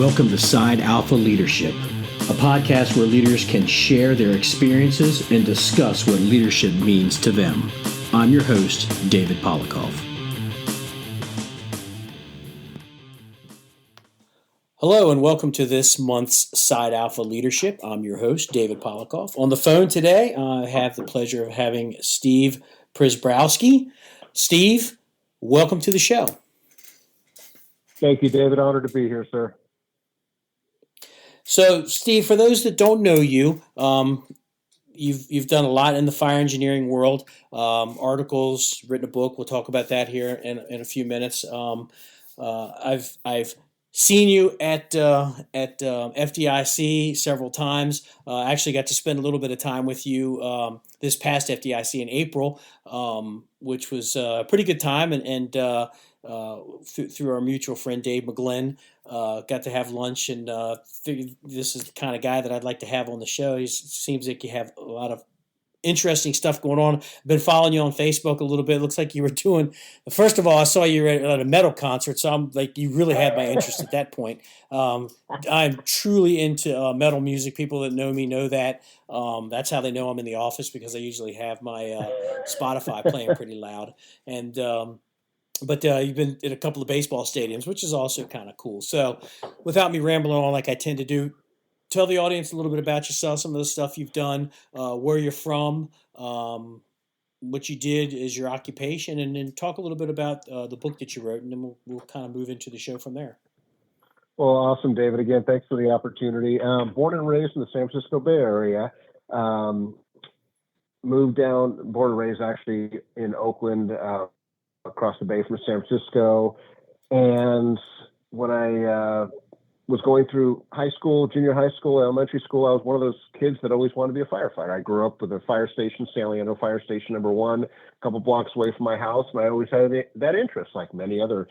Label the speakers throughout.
Speaker 1: Welcome to Side Alpha Leadership, a podcast where leaders can share their experiences and discuss what leadership means to them. I'm your host, David Polikoff. Hello and welcome to this month's Side Alpha Leadership. I'm your host, David Polikoff. On the phone today, I have the pleasure of having Steve Prziborowski. Steve, welcome to the show.
Speaker 2: Thank you, David. Honored to be here, sir.
Speaker 1: So, Steve, for those that don't know you, you've done a lot in the fire engineering world, articles, written a book. We'll talk about that here in a few minutes. I've seen you at FDIC several times. I actually got to spend a little bit of time with you this past FDIC in April, which was a pretty good time, and through our mutual friend Dave McGlynn, got to have lunch and figured this is the kind of guy that I'd like to have on the show. He seems like you have a lot of interesting stuff going on. I've been following you on Facebook a little bit. It looks like you were doing, first of all, I saw you at a metal concert, so I'm like, you really had my interest at that point. I'm truly into metal music. People that know me know that. That's how they know I'm in the office, because I usually have my Spotify playing pretty loud. And But you've been in a couple of baseball stadiums, which is also kind of cool. So without me rambling on like I tend to do, tell the audience a little bit about yourself, some of the stuff you've done, where you're from, what you did as your occupation, and then talk a little bit about the book that you wrote, and then we'll kind of move into the show from there.
Speaker 2: Well, awesome, David. Again, thanks for the opportunity. Born and raised in the San Francisco Bay Area. Moved down, born and raised actually in Oakland, across the bay from San Francisco. And when I was going through high school, junior high school, elementary school, I was one of those kids that always wanted to be a firefighter. I grew up with a fire station, San Leandro Fire Station number 1, a couple blocks away from my house, and I always had that interest, like many other.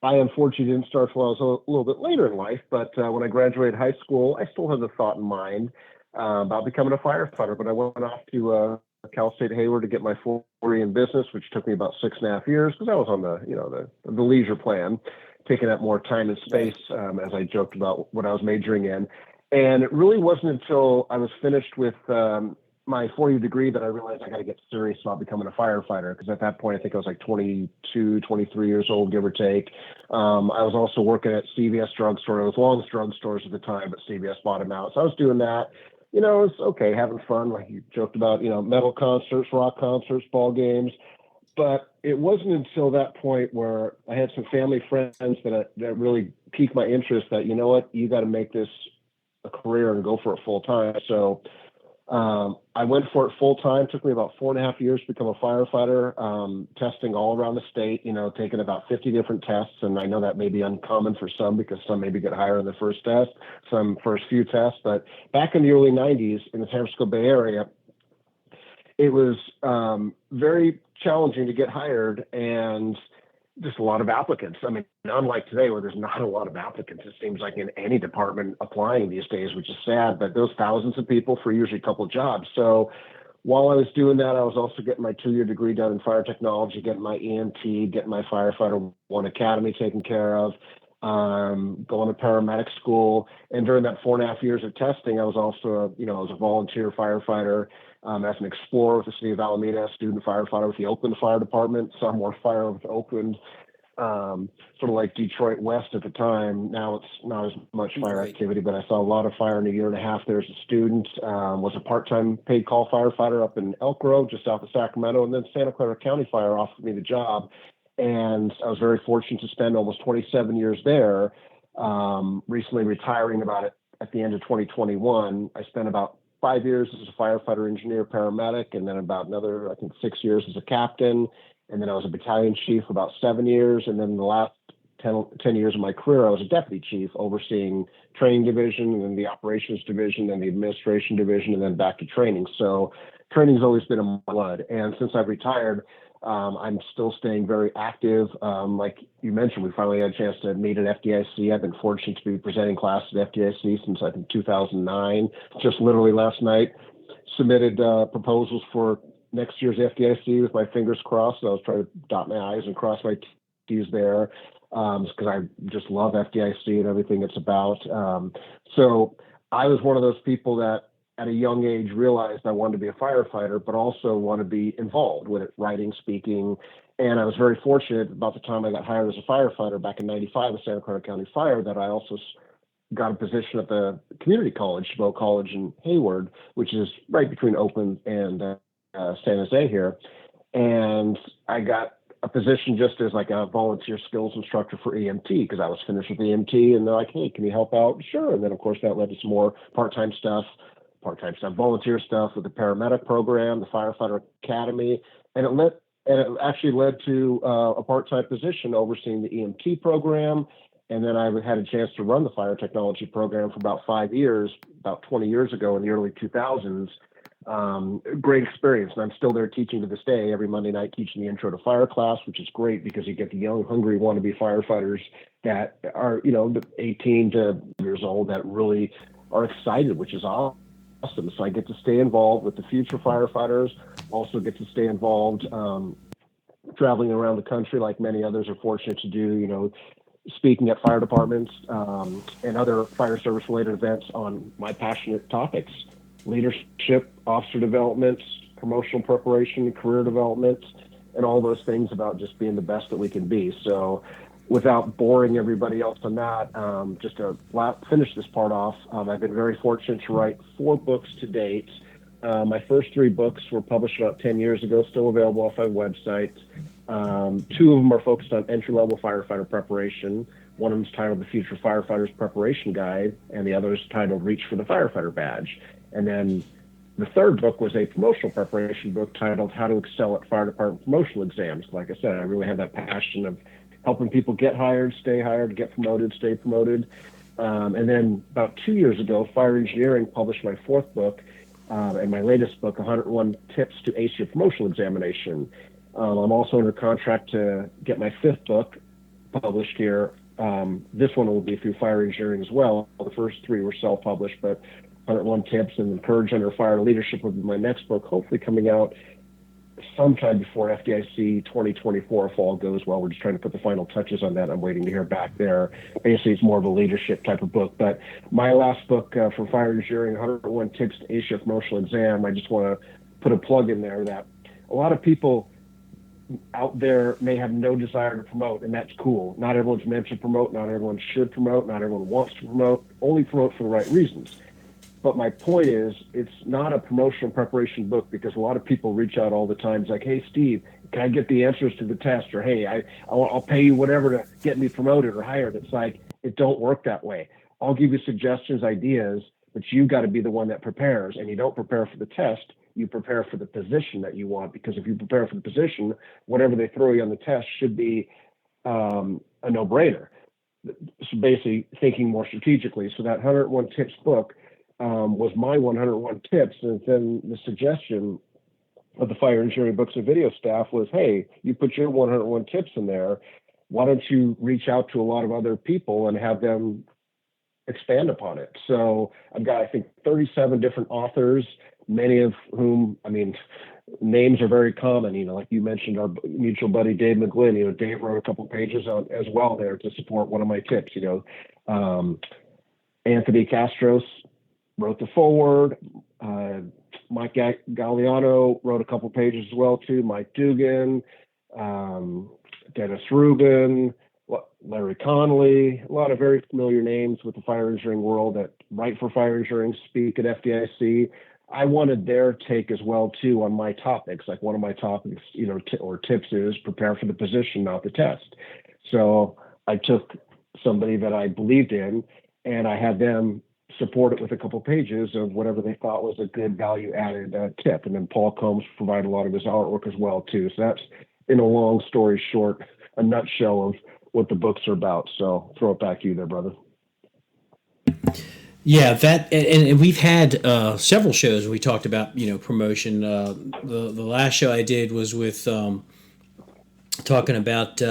Speaker 2: I unfortunately didn't start till I was a little bit later in life, but when I graduated high school, I still had the thought in mind about becoming a firefighter, but I went off to Cal State Hayward to get my 4-year in business, which took me about 6.5 years, because I was on the leisure plan, taking up more time and space, as I joked about what I was majoring in. And it really wasn't until I was finished with my 4-year degree that I realized I got to get serious about becoming a firefighter, because at that point I think I was like 22, 23 years old, give or take. I was also working at CVS drugstore. It was Long's drugstores at the time, but CVS bought them out. So I was doing that. It was okay, having fun, like you joked about, metal concerts, rock concerts, ball games. But it wasn't until that point where I had some family friends that really piqued my interest that, you got to make this a career and go for it full time. So I went for it full time. It took me about 4.5 years to become a firefighter, testing all around the state, taking about 50 different tests. And I know that may be uncommon for some, because some maybe get higher on the first test, some first few tests. But back in the early 90s in the San Francisco Bay Area, it was very challenging to get hired, and just a lot of applicants. I mean, unlike today where there's not a lot of applicants, it seems like in any department applying these days, which is sad, but those thousands of people for usually a couple of jobs. So while I was doing that, I was also getting my 2-year degree done in fire technology, getting my EMT, getting my Firefighter 1 Academy taken care of, going to paramedic school. And during that 4.5 years of testing, I was also, I was a volunteer firefighter, as an explorer with the city of Alameda, student firefighter with the Oakland Fire Department, sophomore fire with Oakland, sort of like Detroit West at the time. Now it's not as much fire activity, but I saw a lot of fire in a 1.5 years there as a student. Was a part-time paid call firefighter up in Elk Grove, just south of Sacramento, and then Santa Clara County Fire offered me the job. And I was very fortunate to spend almost 27 years there, recently retiring about it at the end of 2021. I spent about 5 years as a firefighter, engineer, paramedic, and then about another, I think, 6 years as a captain. And then I was a battalion chief for about 7 years. And then the last 10 years of my career, I was a deputy chief overseeing training division, and then the operations division, and the administration division, and then back to training. So training's always been in my blood. And since I've retired, I'm still staying very active. Like you mentioned, we finally had a chance to meet at FDIC. I've been fortunate to be presenting classes at FDIC since I think 2009. Just literally last night, submitted proposals for next year's FDIC with my fingers crossed. I was trying to dot my I's and cross my T's there. because I just love FDIC and everything it's about. So I was one of those people that at a young age realized I wanted to be a firefighter, but also want to be involved with it, writing, speaking. And I was very fortunate about the time I got hired as a firefighter back in '95 with Santa Clara County Fire that I also got a position at the community college, Chabot College in Hayward, which is right between Oakland and San Jose here. And I got a position just as like a volunteer skills instructor for EMT because I was finished with EMT, and they're like, "Hey, can you help out?" Sure. And then of course that led to some more part-time stuff, volunteer stuff with the paramedic program, the firefighter academy, and it actually led to a part-time position overseeing the EMT program. And then I had a chance to run the fire technology program for about 5 years, about 20 years ago in the early 2000s. Great experience. And I'm still there teaching to this day, every Monday night, teaching the intro to fire class, which is great because you get the young, hungry, wannabe firefighters that are, 18 to years old that really are excited, which is awesome. So I get to stay involved with the future firefighters, also get to stay involved traveling around the country like many others are fortunate to do, speaking at fire departments and other fire service related events on my passionate topics: leadership, officer development, promotional preparation, career development, and all those things about just being the best that we can be. So without boring everybody else on that, just to finish this part off, I've been very fortunate to write 4 books to date. My first 3 books were published about 10 years ago, still available off my website. 2 of them are focused on entry-level firefighter preparation. One of them is titled The Future Firefighters Preparation Guide, and the other is titled Reach for the Firefighter Badge. And then the third book was a promotional preparation book titled How to Excel at Fire Department Promotional Exams. Like I said, I really have that passion of helping people get hired, stay hired, get promoted, stay promoted. And then about 2 years ago, Fire Engineering published my 4th book, and my latest book, 101 Tips to Ace Your Promotional Examination. I'm also under contract to get my 5th book published here. This one will be through Fire Engineering as well. The first 3 were self-published, but 101 Tips and Courage Under Fire Leadership will be my next book, hopefully coming out sometime before FDIC 2024 if all goes well. We're just trying to put the final touches on that. I'm waiting to hear back there. Basically, it's more of a leadership type of book. But my last book for Fire Engineering, 101 Tips to Ace Your Promotional Exam, I just want to put a plug in there that a lot of people out there may have no desire to promote, and that's cool. Not everyone's meant to promote. Not everyone should promote. Not everyone wants to promote. Only promote for the right reasons. But my point is, it's not a promotional preparation book because a lot of people reach out all the time. It's like, "Hey, Steve, can I get the answers to the test?" Or, "Hey, I'll pay you whatever to get me promoted or hired." It's like, it don't work that way. I'll give you suggestions, ideas, but you got to be the one that prepares. And you don't prepare for the test. You prepare for the position that you want. Because if you prepare for the position, whatever they throw you on the test should be a no-brainer. So basically thinking more strategically. So that 101 Tips book was my 101 tips. And then the suggestion of the Fire Engineering Books and Video staff was, "Hey, you put your 101 tips in there. Why don't you reach out to a lot of other people and have them expand upon it?" So I've got, I think, 37 different authors, many of whom, names are very common. Like you mentioned, our mutual buddy, Dave McGlynn. Dave wrote a couple pages on as well there to support one of my tips. Anthony Castros wrote the foreword. Mike Galliano wrote a couple pages as well too. Mike Dugan, Dennis Rubin, Larry Connolly, a lot of very familiar names with the fire engineering world that write for Fire Engineering, speak at FDIC. I wanted their take as well too on my topics. Like one of my topics, or tips is prepare for the position, not the test. So I took somebody that I believed in and I had them support it with a couple pages of whatever they thought was a good value added tip. And then Paul Combs provided a lot of his artwork as well too. So that's, in a long story short, a nutshell of what the books are about. So throw it back to you there, brother.
Speaker 1: Yeah, that and we've had several shows where we talked about promotion. The last show I did was with talking about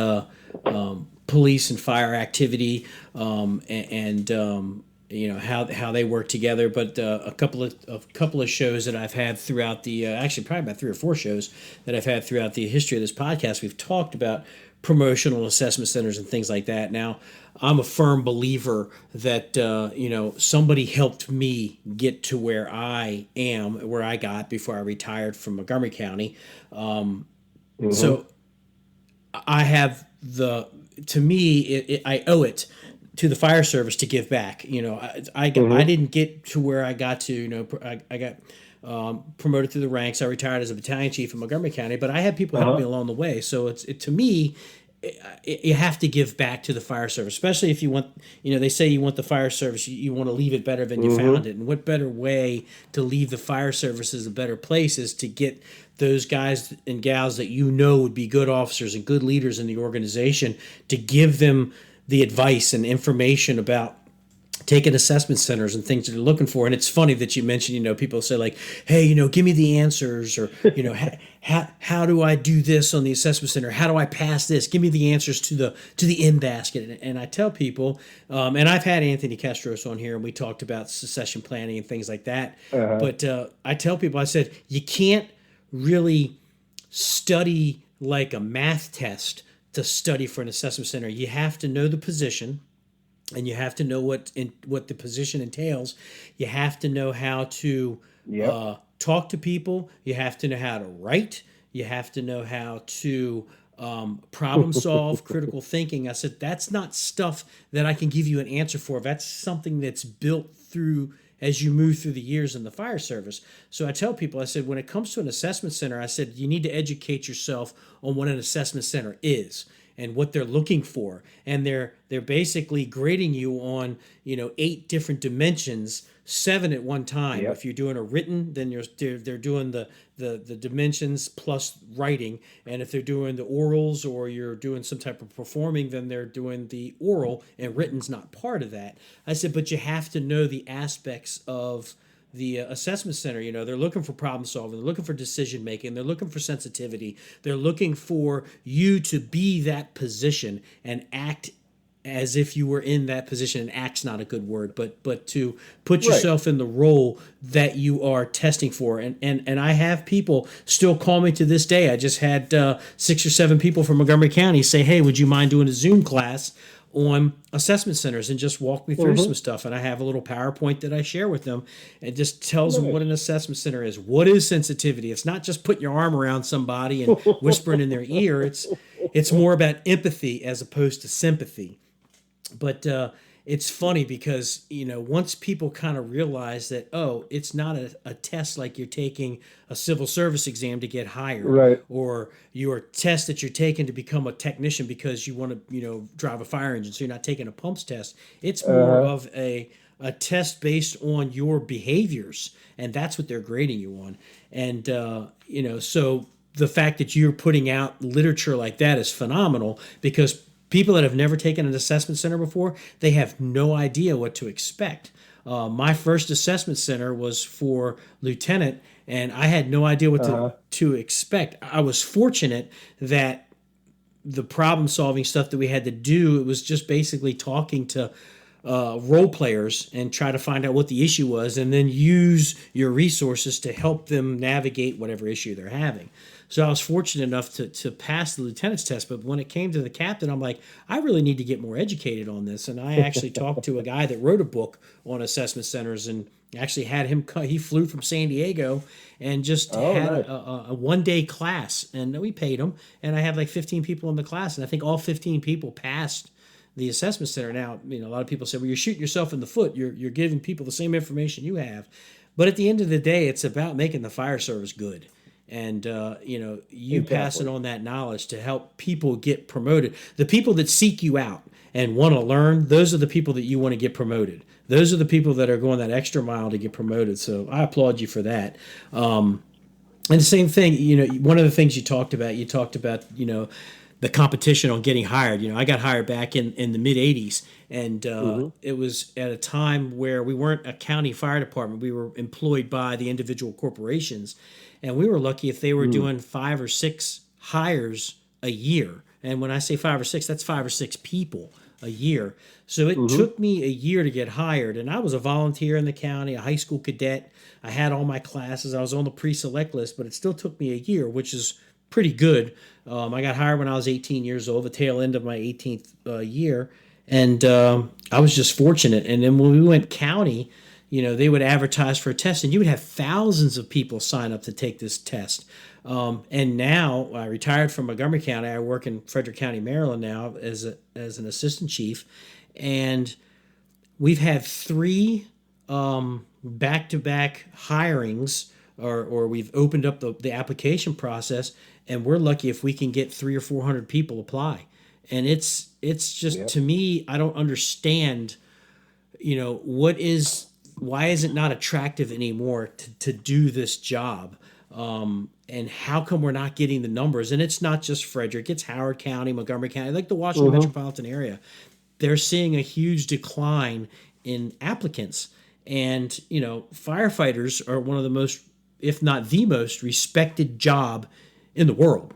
Speaker 1: police and fire activity and how they work together. But a couple of shows that I've had throughout the actually probably about 3 or 4 shows that I've had throughout the history of this podcast, we've talked about promotional assessment centers and things like that. Now, I'm a firm believer that somebody helped me get to where I am, where I got before I retired from Montgomery County.
Speaker 2: Hmm.
Speaker 1: So I have to me, I owe it to the fire service to give back. I
Speaker 2: Hmm.
Speaker 1: didn't get to where I got to. I got promoted through the ranks. I retired as a battalion chief in Montgomery County, but I had people help me
Speaker 2: Uh-huh.
Speaker 1: along the way. So to me, you have to give back to the fire service, especially if you want. They say you want the fire service, you want to leave it better than you found
Speaker 2: Hmm.
Speaker 1: it. And what better way to leave the fire service as a better place is to get those guys and gals that would be good officers and good leaders in the organization, to give them the advice and information about taking assessment centers and things that they're looking for. And it's funny that you mentioned, people say like, hey, give me the answers, or, how do I do this on the assessment center? How do I pass this? Give me the answers to the in basket. And I tell people, and I've had Anthony Castros on here and we talked about succession planning and things like that.
Speaker 2: Uh-huh.
Speaker 1: But I tell people, I said, you can't really study like a math test to study for an assessment center. You have to know the position, and you have to know what the position entails. You have to know how to
Speaker 2: Yep.
Speaker 1: talk to people. You have to know how to write. You have to know how to problem solve, critical thinking. I said that's not stuff that I can give you an answer for. That's something that's built through as you move through the years in the fire service. So I tell people, I said, when it comes to an assessment center, I said, you need to educate yourself on what an assessment center is and what they're looking for. And they're basically grading you on, 8 different dimensions, 7 at one time.
Speaker 2: Yep.
Speaker 1: If you're doing a written, then they're doing the dimensions plus writing. And if they're doing the orals, or you're doing some type of performing, then they're doing the oral, and written's not part of that. I said, but you have to know the aspects of the assessment center. They're looking for problem solving, they're looking for decision making, they're looking for sensitivity, they're looking for you to be that position and act as if you were in that position. And act's not a good word, but to put
Speaker 2: Right.
Speaker 1: yourself in the role that you are testing for. And I have people still call me to this day. I just had 6 or 7 people from Montgomery County say, hey, would you mind doing a Zoom class on assessment centers and just walk me through
Speaker 2: Hmm.
Speaker 1: some stuff? And I have a little PowerPoint that I share with them. It just tells them
Speaker 2: Nice.
Speaker 1: what an assessment center is. What is sensitivity? It's not just putting your arm around somebody and whispering in their ear. It's more about empathy as opposed to sympathy. But it's funny because once people kind of realize that, oh, it's not a test like you're taking a civil service exam to get hired,
Speaker 2: Right.
Speaker 1: or your test that you're taking to become a technician because you want to drive a fire engine, so you're not taking a pumps test. It's more
Speaker 2: Uh-huh.
Speaker 1: of a test based on your behaviors, and that's what they're grading you on. And so the fact that you're putting out literature like that is phenomenal, because people that have never taken an assessment center before, they have no idea what to expect. My first assessment center was for lieutenant, and I had no idea what to,
Speaker 2: Uh-huh.
Speaker 1: to expect. I was fortunate that the problem solving stuff that we had to do, it was just basically talking to role players and try to find out what the issue was, and then use your resources to help them navigate whatever issue they're having. So I was fortunate enough to pass the lieutenant's test. But when it came to the captain, I'm like, I really need to get more educated on this. And I actually talked to a guy that wrote a book on assessment centers, and actually had him cut. He flew from San Diego and just
Speaker 2: Oh,
Speaker 1: had
Speaker 2: nice.
Speaker 1: a 1 day class, and we paid him. And I had like 15 people in the class, and I think all 15 people passed the assessment center. Now, a lot of people say, well, you're shooting yourself in the foot. You're giving people the same information you have. But at the end of the day, it's about making the fire service good. And, you passing
Speaker 2: Exactly.
Speaker 1: on that knowledge to help people get promoted. The people that seek you out and want to learn, those are the people that you want to get promoted. Those are the people that are going that extra mile to get promoted. So I applaud you for that. And the same thing, one of the things you talked about, the competition on getting hired. I got hired back in the mid 80s, and
Speaker 2: Hmm.
Speaker 1: it was at a time where we weren't a county fire department. We were employed by the individual corporations, and we were lucky if they were
Speaker 2: Mm.
Speaker 1: doing 5 or 6 hires a year. And when I say 5 or 6, that's 5 or 6 people a year. So it
Speaker 2: Hmm.
Speaker 1: took me a year to get hired, and I was a volunteer in the county, a high school cadet. I had all my classes. I was on the pre-select list, but it still took me a year, which is pretty good. I got hired when I was 18 years old, the tail end of my 18th year, and I was just fortunate. And then when we went county, they would advertise for a test, and you would have thousands of people sign up to take this test. And now I retired from Montgomery County. I work in Frederick County, Maryland now as an assistant chief, and we've had three back-to-back hirings, or we've opened up the application process, and we're lucky if we can get 300 or 400 people apply. And it's just,
Speaker 2: Yeah.
Speaker 1: to me, I don't understand, what is why is it not attractive anymore to do this job? And how come we're not getting the numbers? And it's not just Frederick, it's Howard County, Montgomery County, like the Washington
Speaker 2: Hmm.
Speaker 1: metropolitan area. They're seeing a huge decline in applicants. And, firefighters are one of the most, if not the most, respected job in the world,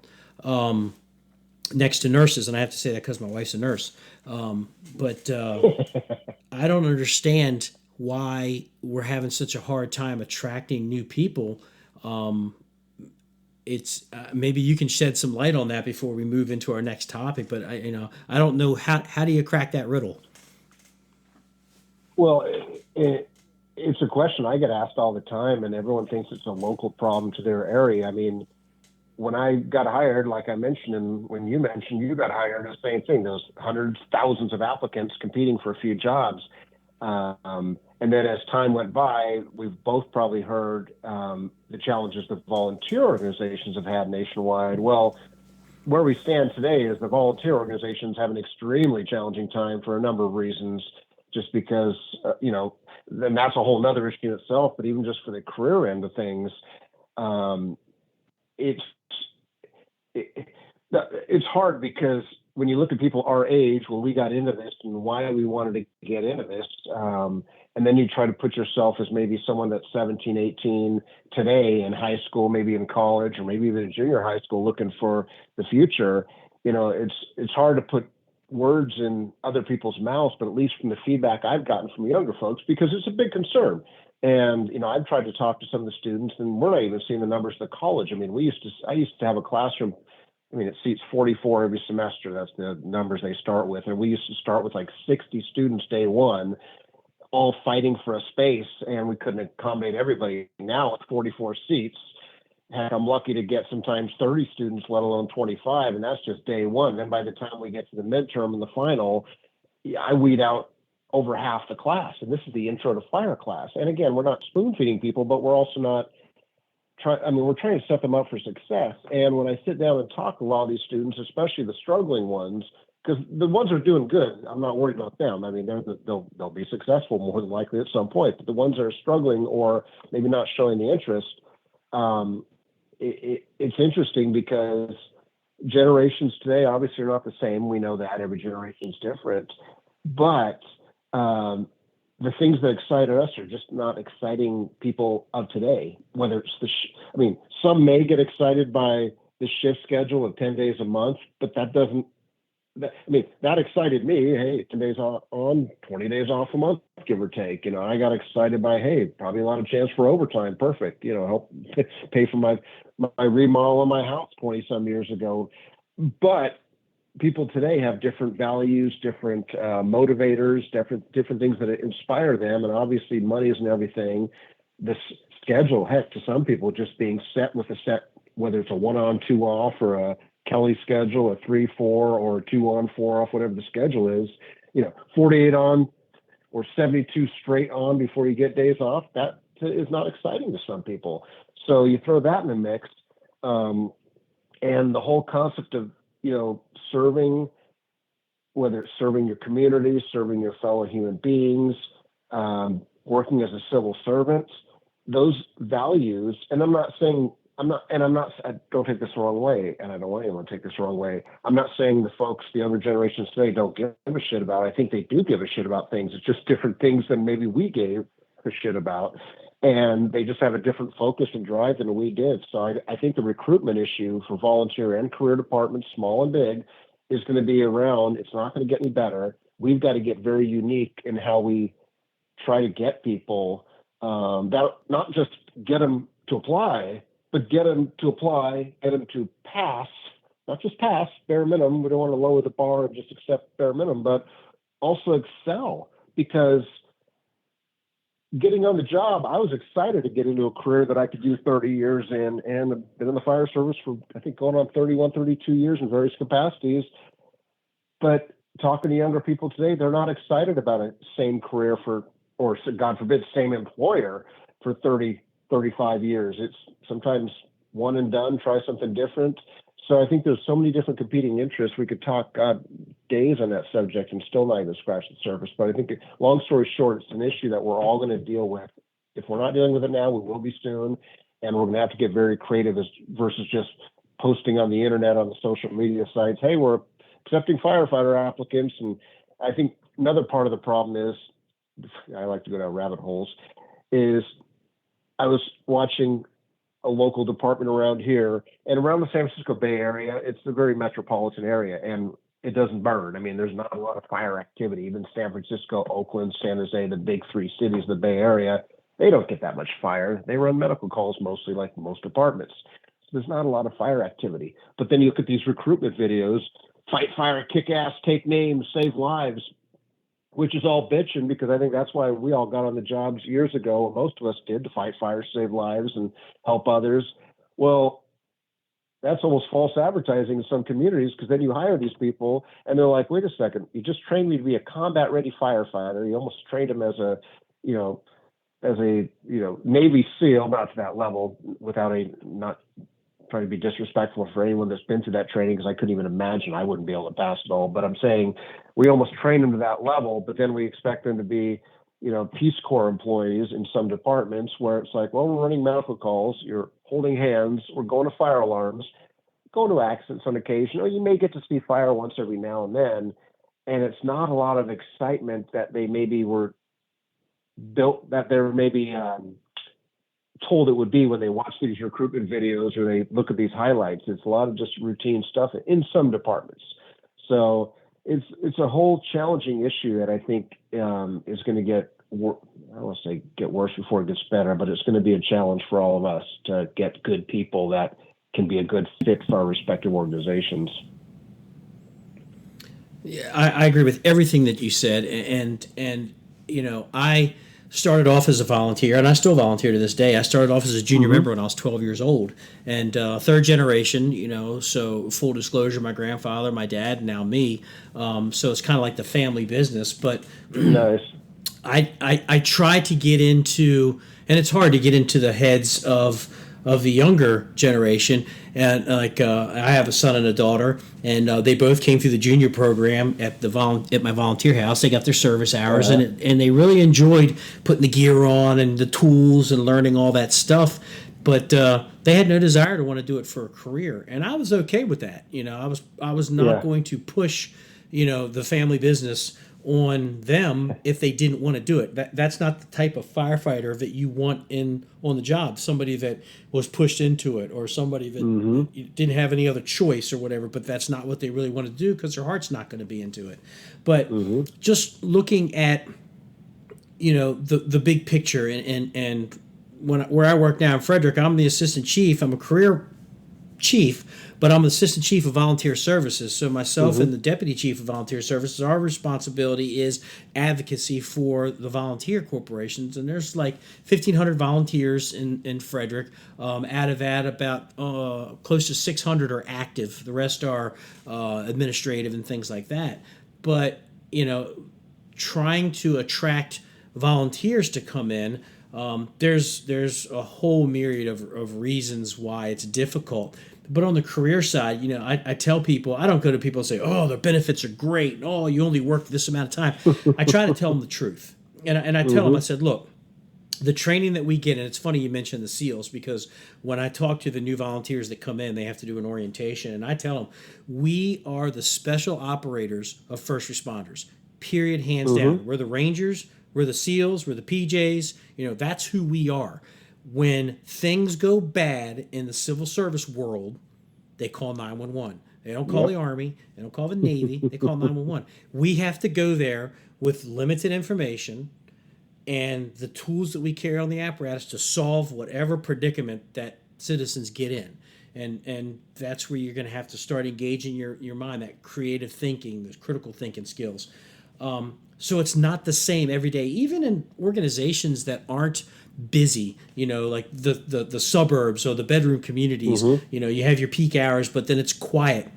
Speaker 1: next to nurses. And I have to say that because my wife's a nurse. But I don't understand why we're having such a hard time attracting new people. It's maybe you can shed some light on that before we move into our next topic. But I don't know how do you crack that riddle.
Speaker 2: Well, it's a question I get asked all the time, and everyone thinks it's a local problem to their area. I mean, when I got hired, like I mentioned, and when you mentioned you got hired, the same thing. There's hundreds, thousands of applicants competing for a few jobs. And then as time went by, we've both probably heard the challenges that volunteer organizations have had nationwide. Well, where we stand today is the volunteer organizations have an extremely challenging time for a number of reasons, just because, then that's a whole other issue in itself. But even just for the career end of things, um, it's it, it's hard because when you look at people our age, when we got into this and why we wanted to get into this, and then you try to put yourself as maybe someone that's 17, 18 today in high school, maybe in college, or maybe even in junior high school looking for the future, it's hard to put words in other people's mouths, but at least from the feedback I've gotten from younger folks, because it's a big concern. And I've tried to talk to some of the students, and we're not even seeing the numbers at the college. I mean, I used to have a classroom. I mean, it seats 44 every semester. That's the numbers they start with, and we used to start with like 60 students day one, all fighting for a space, and we couldn't accommodate everybody. Now with 44 seats, heck, I'm lucky to get sometimes 30 students, let alone 25, and that's just day one. Then by the time we get to the midterm and the final, yeah, I weed out over half the class, and this is the intro to fire class. And again, we're not spoon feeding people, but we're also not trying. I mean, we're trying to set them up for success. And when I sit down and talk to a lot of these students, especially the struggling ones, because the ones that are doing good, I'm not worried about them. I mean, they'll be successful more than likely at some point. But the ones that are struggling or maybe not showing the interest, um, it's interesting because generations today obviously are not the same. We know that every generation is different, but um, the things that excite us are just not exciting people of today. Whether it's I mean, some may get excited by the shift schedule of 10 days a month, but that doesn't I mean, that excited me. Hey, 10 days on, 20 days off a month, give or take. I got excited by, hey, probably a lot of chance for overtime. Perfect. Help pay for my remodel of my house 20 some years ago. But people today have different values, different motivators, different things that inspire them. And obviously money isn't everything. This schedule, heck, to some people just being set with a set, whether it's a 1 on 2 off or a Kelly schedule, a 3-4 or a 2 on 4 off, whatever the schedule is, 48 on or 72 straight on before you get days off. That is not exciting to some people. So you throw that in the mix, and the whole concept of, serving, whether it's serving your community, serving your fellow human beings, working as a civil servant, those values, and I don't take this the wrong way, and I don't want anyone to take this the wrong way. I'm not saying the folks, the younger generations today don't give a shit about it. I think they do give a shit about things. It's just different things than maybe we gave a shit about. And they just have a different focus and drive than we did. So I think the recruitment issue for volunteer and career departments, small and big, is going to be around. It's not going to get any better. We've got to get very unique in how we try to get people, that not just get them to apply, but get them to apply, get them to pass, not just pass, bare minimum. We don't want to lower the bar and just accept bare minimum, but also excel, because getting on the job, I was excited to get into a career that I could do 30 years in, and I've been in the fire service for, I think, going on 31, 32 years in various capacities. But talking to younger people today, they're not excited about a same career for, or God forbid, same employer for 30, 35 years. It's sometimes one and done, try something different. So I think there's so many different competing interests. We could talk days on that subject and still not even scratch the surface. But I think, long story short, it's an issue that we're all going to deal with. If we're not dealing with it now, we will be soon. And we're going to have to get very creative versus just posting on the internet, on the social media sites, hey, we're accepting firefighter applicants. And I think another part of the problem is, I like to go down rabbit holes, is I was watching a local department around here and around the San Francisco Bay Area. It's a very metropolitan area, and it doesn't burn. I mean, there's not a lot of fire activity. Even San Francisco, Oakland, San Jose, the big three cities, the Bay Area, they don't get that much fire. They run medical calls mostly, like most departments. So there's not a lot of fire activity. But then you look at these recruitment videos: fight fire, kick ass, take names, save lives, which is all bitching, because I think that's why we all got on the jobs years ago. Most of us did, to fight fires, save lives, and help others. Well, that's almost false advertising in some communities, because then you hire these people and they're like, wait a second, you just trained me to be a combat ready firefighter. You almost trained him as a, Navy SEAL, not to that level, not trying to be disrespectful for anyone that's been through that training, because I couldn't even imagine I wouldn't be able to pass it all. But I'm saying we almost train them to that level, but then we expect them to be, Peace Corps employees in some departments, where it's like, well, we're running medical calls, you're holding hands, we're going to fire alarms, going to accidents on occasion, or you may get to see fire once every now and then. And it's not a lot of excitement that they maybe were built, that they're maybe told it would be when they watch these recruitment videos or they look at these highlights. It's a lot of just routine stuff in some departments. So it's a whole challenging issue that I think is going to get, I don't want to say get worse before it gets better, but it's going to be a challenge for all of us to get good people that can be a good fit for our respective organizations.
Speaker 1: Yeah, I agree with everything that you said, and I started off as a volunteer, and I still volunteer to this day. I started off as a junior member when I was 12 years old, and third generation. So full disclosure, my grandfather, my dad, now me. So it's kind of like the family business. But
Speaker 2: Nice.
Speaker 1: I try to get into, and it's hard to get into the heads of the younger generation. And I have a son and a daughter, and they both came through the junior program at my volunteer house. They got their service hours, and they really enjoyed putting the gear on and the tools and learning all that stuff. But they had no desire to want to do it for a career, and I was okay with that. I was not going to push, the family business on them if they didn't want to do it. That's not the type of firefighter that you want on the job. Somebody that was pushed into it, or somebody that didn't have any other choice or whatever, but that's not what they really want to do because their heart's not going to be into it. But just looking at the big picture, and where I work now in Frederick, I'm the assistant chief. I'm a career chief, but I'm assistant chief of volunteer services. So myself and the deputy chief of volunteer services, our responsibility is advocacy for the volunteer corporations. And there's like 1,500 volunteers in Frederick. Out of that, about close to 600 are active. The rest are administrative and things like that. But, trying to attract volunteers to come in, there's a whole myriad of reasons why it's difficult. But on the career side, I tell people, I don't go to people and say, oh, their benefits are great. Oh, you only work this amount of time. I try to tell them the truth. And I tell them, I said, look, the training that we get, and it's funny you mentioned the SEALs, because when I talk to the new volunteers that come in, they have to do an orientation. And I tell them, we are the special operators of first responders, period, hands down. We're the Rangers, we're the SEALs, we're the PJs. That's who we are. When things go bad in the civil service world, they call 911. They don't call the Army. They don't call the Navy. They call 911. We have to go there with limited information and the tools that we carry on the apparatus to solve whatever predicament that citizens get in. And that's where you're going to have to start engaging your mind, that creative thinking, those critical thinking skills. So it's not the same every day, even in organizations that aren't busy, like the suburbs or the bedroom communities. You have your peak hours, but then it's quiet.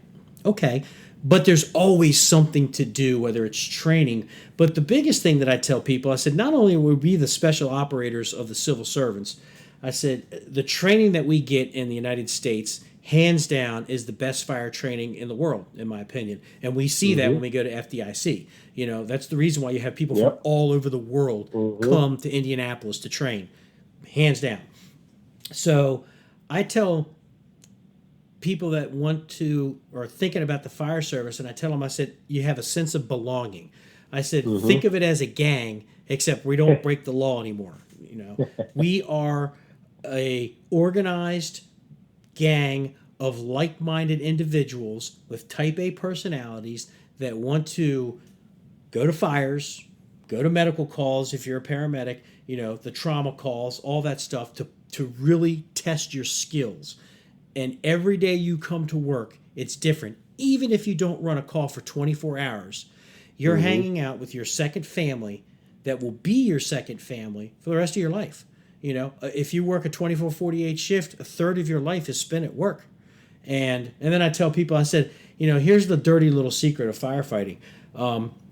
Speaker 1: Okay. But there's always something to do, whether it's training. But the biggest thing that I tell people, I said, not only will we be the special operators of the civil servants, I said, the training that we get in the United States, hands down, is the best fire training in the world, in my opinion. And we see that when we go to FDIC. That's the reason why you have people from all over the world come to Indianapolis to train, hands down. So I tell people that want to or thinking about the fire service, and I tell them, I said, you have a sense of belonging. I said, think of it as a gang, except we don't break the law anymore. We are a organized gang of like-minded individuals with type A personalities that want to go to fires, go to medical calls if you're a paramedic, the trauma calls, all that stuff to really test your skills. And every day you come to work, it's different. Even if you don't run a call for 24 hours, you're hanging out with your second family that will be your second family for the rest of your life. If you work a 24-48 shift, a third of your life is spent at work. And then I tell people, I said, here's the dirty little secret of firefighting.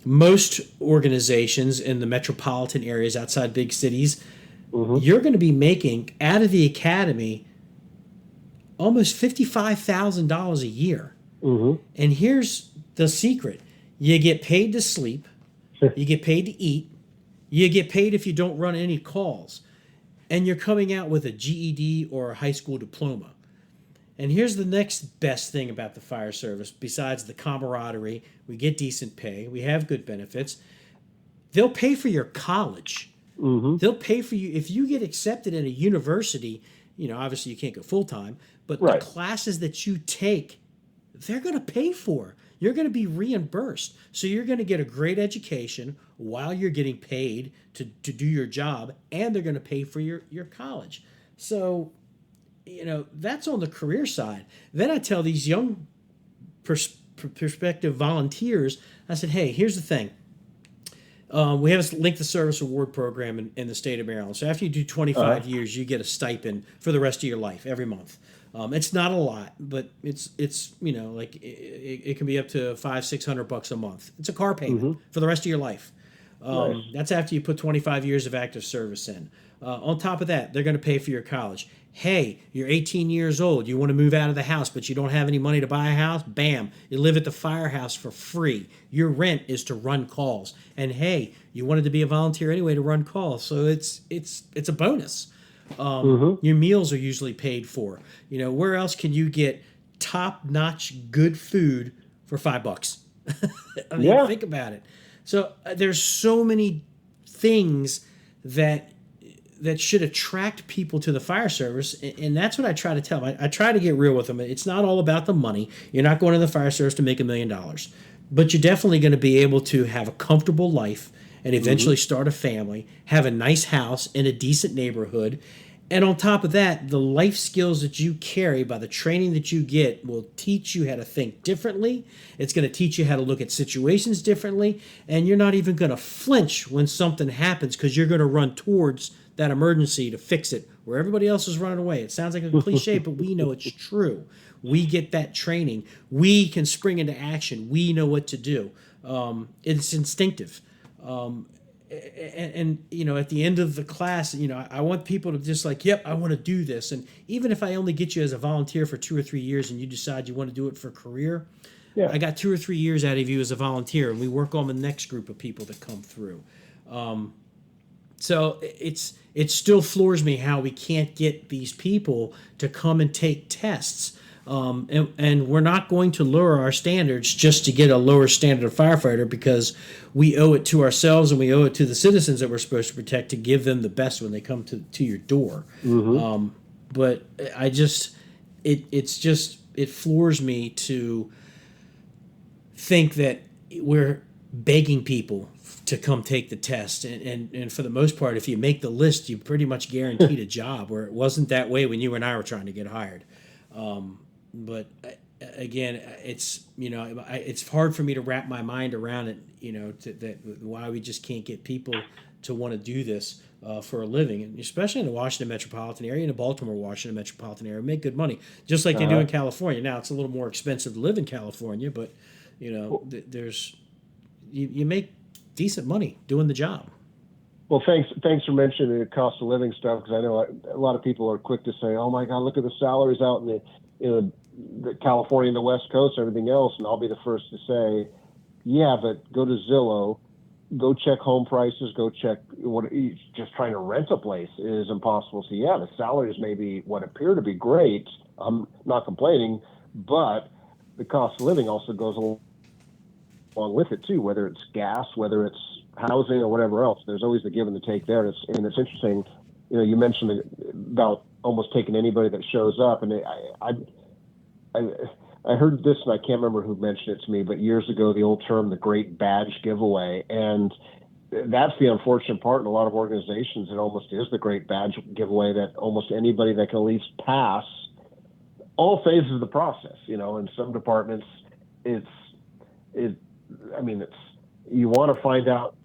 Speaker 1: Most organizations in the metropolitan areas outside big cities, you're going to be making, out of the academy, almost $55,000 a year. And here's the secret. You get paid to sleep. You get paid to eat. You get paid if you don't run any calls. And you're coming out with a GED or a high school diploma. And here's the next best thing about the fire service, besides the camaraderie. We get decent pay. We have good benefits. They'll pay for your college. They'll pay for you. If you get accepted in a university, obviously you can't go full-time, but the classes that you take, they're going to pay for. You're going to be reimbursed. So you're going to get a great education while you're getting paid to do your job, and they're going to pay for your college. So, that's on the career side. Then I tell these young prospective volunteers, I said, hey, here's the thing. We have a length of service award program in the state of Maryland. So after you do 25 years, you get a stipend for the rest of your life every month. It's not a lot, but it's it can be up to $500-600 a month. It's a car payment for the rest of your life. That's after you put 25 years of active service in. On top of that, they're going to pay for your college. Hey, you're 18 years old. You want to move out of the house, but you don't have any money to buy a house? Bam, you live at the firehouse for free. Your rent is to run calls. And hey, you wanted to be a volunteer anyway to run calls, so it's a bonus. Your meals are usually paid for. Where else can you get top-notch good food for $5? I mean, think about it. So there's so many things that should attract people to the fire service, and that's what I try to tell them. I try to get real with them. It's not all about the money. You're not going to the fire service to make $1 million, but you're definitely going to be able to have a comfortable life and eventually start a family, have a nice house in a decent neighborhood. And on top of that, the life skills that you carry by the training that you get will teach you how to think differently. It's going to teach you how to look at situations differently. And you're not even going to flinch when something happens because you're going to run towards that emergency to fix it where everybody else is running away. It sounds like a cliche, but we know it's true. We get that training. We can spring into action. We know what to do. It's instinctive. And at the end of the class, I want people to just like, yep, I want to do this. And even if I only get you as a volunteer for 2 or 3 years and you decide you want to do it for a career, I got 2 or 3 years out of you as a volunteer, and we work on the next group of people that come through. So it still floors me how we can't get these people to come and take tests. And we're not going to lower our standards just to get a lower standard of firefighter, because we owe it to ourselves and we owe it to the citizens that we're supposed to protect to give them the best when they come to your door. But it floors me to think that we're begging people to come take the test. And for the most part, if you make the list, you pretty much guaranteed a job, where it wasn't that way when you and I were trying to get hired. But again, it's, it's hard for me to wrap my mind around it, that why we just can't get people to want to do this for a living, and especially in the Washington metropolitan area, in the Baltimore, Washington metropolitan area, make good money, just like they do in California. Now, it's a little more expensive to live in California, but there's you make decent money doing the job.
Speaker 2: Well, thanks for mentioning the cost of living stuff, because I know a lot of people are quick to say, "Oh my God, look at the salaries out in the California and the West Coast, everything else," and I'll be the first to say, "Yeah, but go to Zillow, go check home prices, go check just trying to rent a place is impossible." So yeah, the salaries may be what appear to be great. I'm not complaining, but the cost of living also goes along with it too, whether it's gas, whether it's housing, or whatever else. There's always the give and the take there. And it's interesting, you mentioned about almost taking anybody that shows up, and I heard this, and I can't remember who mentioned it to me, but years ago, the old term, the great badge giveaway. And that's the unfortunate part in a lot of organizations. It almost is the great badge giveaway, that almost anybody that can at least pass all phases of the process. In some departments, it's you want to find out,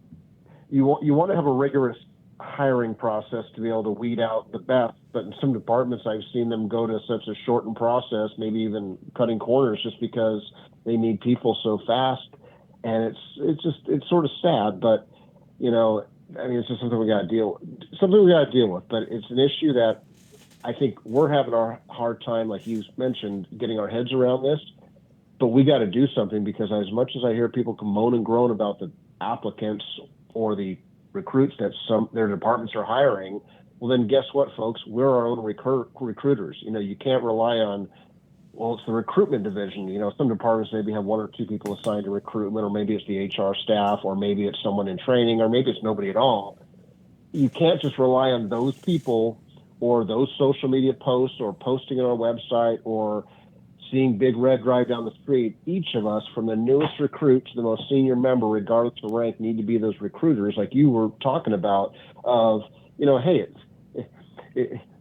Speaker 2: you want to have a rigorous hiring process to be able to weed out the best. But in some departments, I've seen them go to such a shortened process, maybe even cutting corners, just because they need people so fast. And it's sort of sad, but it's just something we got to deal with. But it's an issue that I think we're having our hard time, like you mentioned, getting our heads around this. But we got to do something, because as much as I hear people moan and groan about the applicants or the recruits that their departments are hiring, well, then guess what, folks? We're our own recruiters. You can't rely on, well, it's the recruitment division. Some departments maybe have one or two people assigned to recruitment, or maybe it's the HR staff, or maybe it's someone in training, or maybe it's nobody at all. You can't just rely on those people, or those social media posts, or posting on our website, or seeing Big Red drive down the street. Each of us, from the newest recruit to the most senior member, regardless of rank, need to be those recruiters, like you were talking about, of, hey,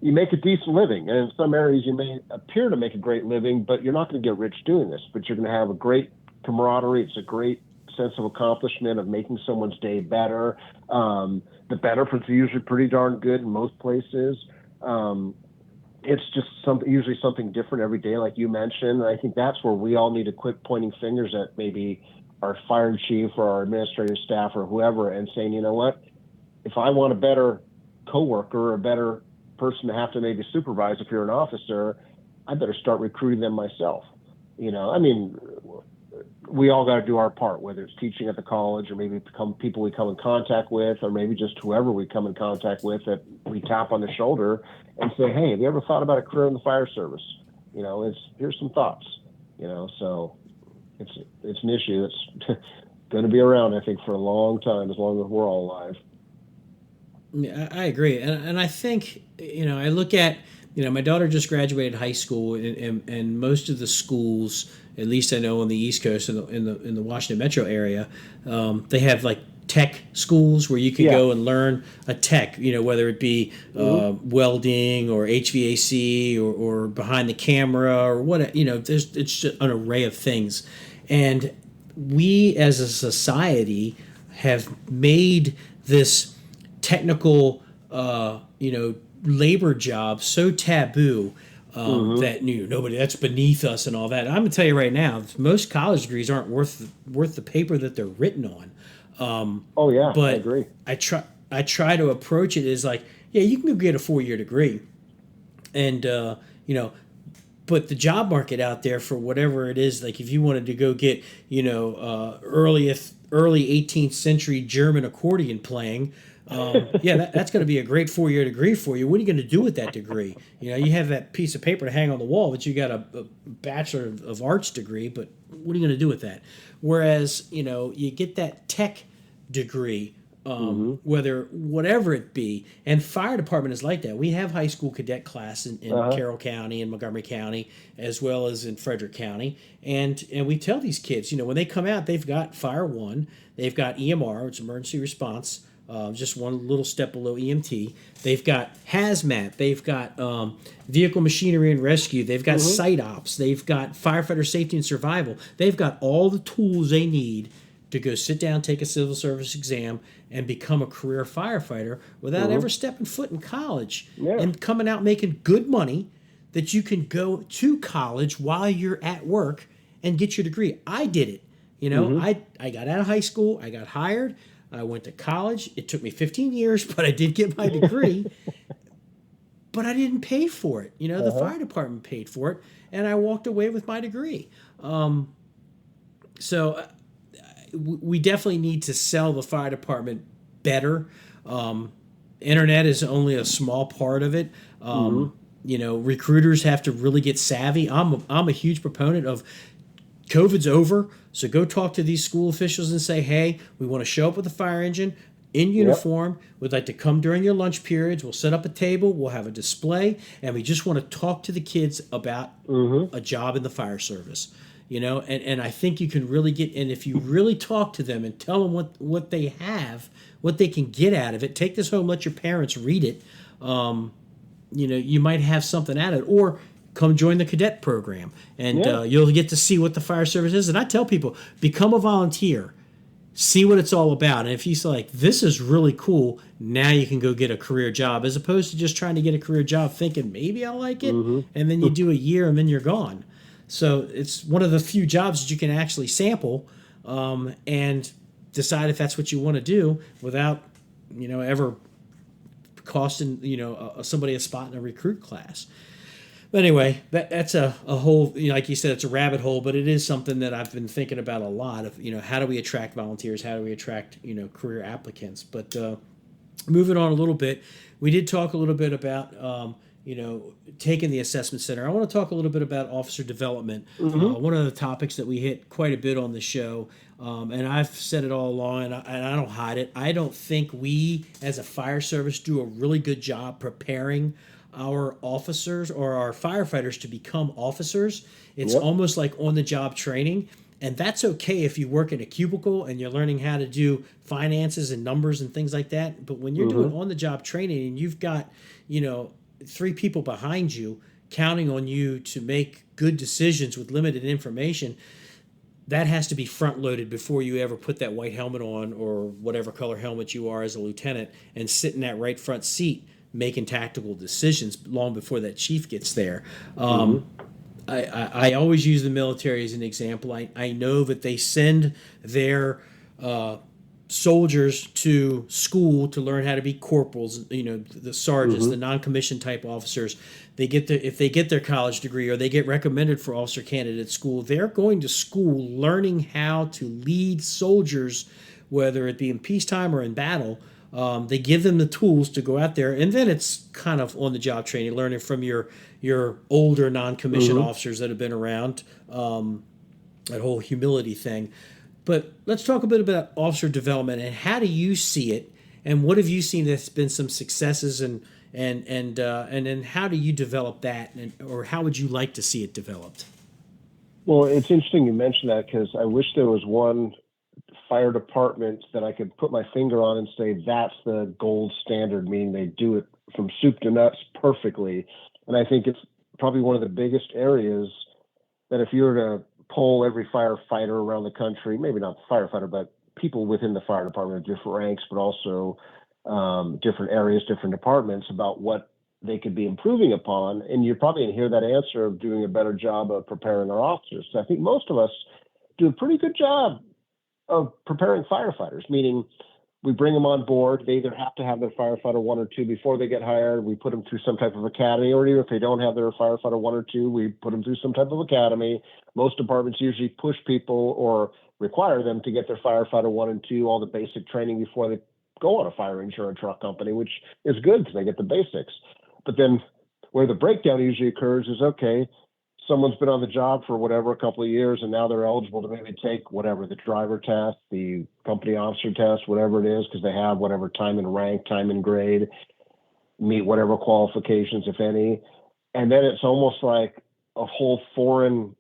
Speaker 2: you make a decent living. And in some areas, you may appear to make a great living, but you're not going to get rich doing this. But you're going to have a great camaraderie. It's a great sense of accomplishment of making someone's day better. The benefits are usually pretty darn good in most places. It's just usually something different every day, like you mentioned. And I think that's where we all need to quit pointing fingers at maybe our fire chief or our administrative staff or whoever, and saying, you know what, if I want a better coworker or a better person to have to maybe supervise, if you're an officer, I better start recruiting them myself. We all got to do our part, whether it's teaching at the college, or maybe people we come in contact with, or maybe just whoever we come in contact with, that we tap on the shoulder and say, hey, have you ever thought about a career in the fire service? Here's some thoughts. So it's an issue that's going to be around, I think, for a long time, as long as we're all alive.
Speaker 1: Yeah, I agree, and I think I look at my daughter just graduated high school, and most of the schools, at least I know on the East Coast, in the Washington metro area, they have like tech schools where you can go and learn a tech, whether it be welding or HVAC or behind the camera or what, it's just an array of things. And we as a society have made this technical, labor job so taboo that nobody, that's beneath us and all that. I'm gonna tell you right now, most college degrees aren't worth the paper that they're written on.
Speaker 2: But
Speaker 1: I
Speaker 2: agree.
Speaker 1: I try to approach it as like, yeah, you can go get a 4-year degree, and but the job market out there for whatever it is, like if you wanted to go get early 18th century German accordion playing. That's going to be a great 4-year degree for you. What are you going to do with that degree? You have that piece of paper to hang on the wall, but you got a Bachelor of Arts degree, but what are you going to do with that? Whereas, you get that tech degree,
Speaker 2: Mm-hmm.
Speaker 1: whether whatever it be. And fire department is like that. We have high school cadet class in
Speaker 2: Uh-huh.
Speaker 1: Carroll County and Montgomery County, as well as in Frederick County. And we tell these kids, when they come out, they've got Fire One, they've got EMR, which is emergency response. Just one little step below EMT. They've got hazmat. They've got vehicle machinery and rescue. They've got
Speaker 2: Mm-hmm.
Speaker 1: site ops. They've got firefighter safety and survival. They've got all the tools they need to go sit down, take a civil service exam, and become a career firefighter without
Speaker 2: Mm-hmm.
Speaker 1: ever stepping foot in college
Speaker 2: Yeah.
Speaker 1: and coming out making good money that you can go to college while you're at work and get your degree. I did it.
Speaker 2: Mm-hmm.
Speaker 1: I got out of high school, I got hired, I went to college. It took me 15 years, but I did get my degree. But I didn't pay for it. The
Speaker 2: Uh-huh.
Speaker 1: fire department paid for it, and I walked away with my degree. So we definitely need to sell the fire department better. Internet is only a small part of it.
Speaker 2: Mm-hmm.
Speaker 1: Recruiters have to really get savvy. I'm a huge proponent of COVID's over, so go talk to these school officials and say, hey, we want to show up with a fire engine in
Speaker 2: Yep.
Speaker 1: uniform. We'd like to come during your lunch periods. We'll set up a table. We'll have a display, and we just want to talk to the kids about
Speaker 2: Mm-hmm.
Speaker 1: a job in the fire service. And I think you can really get, and if you really talk to them and tell them what they have, what they can get out of it, take this home, let your parents read it. You might have something out of it, or come join the cadet program, and
Speaker 2: Yeah.
Speaker 1: you'll get to see what the fire service is. And I tell people, become a volunteer, see what it's all about, and if you say like, this is really cool, now you can go get a career job, as opposed to just trying to get a career job thinking maybe I'll like it,
Speaker 2: Mm-hmm.
Speaker 1: and then you do a year and then you're gone. So it's one of the few jobs that you can actually sample, and decide if that's what you want to do without ever costing somebody a spot in a recruit class. But anyway, that's a whole, like you said, it's a rabbit hole, but it is something that I've been thinking about a lot of, how do we attract volunteers? How do we attract, career applicants? But moving on a little bit, we did talk a little bit about, taking the assessment center. I want to talk a little bit about officer development.
Speaker 2: Mm-hmm.
Speaker 1: One of the topics that we hit quite a bit on the show, and I've said it all along, and I don't hide it. I don't think we, as a fire service, do a really good job preparing our officers or our firefighters to become officers. It's
Speaker 2: Yep.
Speaker 1: almost like on-the-job training. And that's okay if you work in a cubicle and you're learning how to do finances and numbers and things like that. But when you're doing
Speaker 2: Mm-hmm.
Speaker 1: on-the-job training and you've got, 3 people behind you counting on you to make good decisions with limited information, that has to be front loaded before you ever put that white helmet on, or whatever color helmet you are as a lieutenant, and sit in that right front seat making tactical decisions long before that chief gets there. I always use the military as an example. I know that they send their soldiers to school to learn how to be corporals, the sergeants, the non-commissioned type officers. If they get their college degree or they get recommended for officer candidate school, they're going to school learning how to lead soldiers, whether it be in peacetime or in battle. They give them the tools to go out there, and then it's kind of on the job training, learning from your older non-commissioned officers that have been around. That whole humility thing. But let's talk a bit about officer development and how do you see it, and what have you seen that's been some successes, and then how do you develop that, or how would you like to see it developed?
Speaker 2: Well, it's interesting you mentioned that, because I wish there was one fire department that I could put my finger on and say that's the gold standard, meaning they do it from soup to nuts perfectly. And I think it's probably one of the biggest areas that if you were to poll every firefighter around the country, maybe not the firefighter, but people within the fire department of different ranks, but also different areas, different departments, about what they could be improving upon. And you're probably going to hear that answer of doing a better job of preparing our officers. So I think most of us do a pretty good job of preparing firefighters, meaning we bring them on board. They either have to have their firefighter 1 or 2 before they get hired. We put them through some type of academy, or even if they don't have their firefighter 1 or 2, we put them through some type of academy. Most departments usually push people or require them to get their firefighter 1 and 2, all the basic training before they go on a fire insurance truck company, which is good because they get the basics. But then where the breakdown usually occurs is, okay, someone's been on the job for whatever, a couple of years, and now they're eligible to maybe take whatever, the driver test, the company officer test, whatever it is, because they have whatever time and rank, time and grade, meet whatever qualifications, if any. And then it's almost like a whole foreign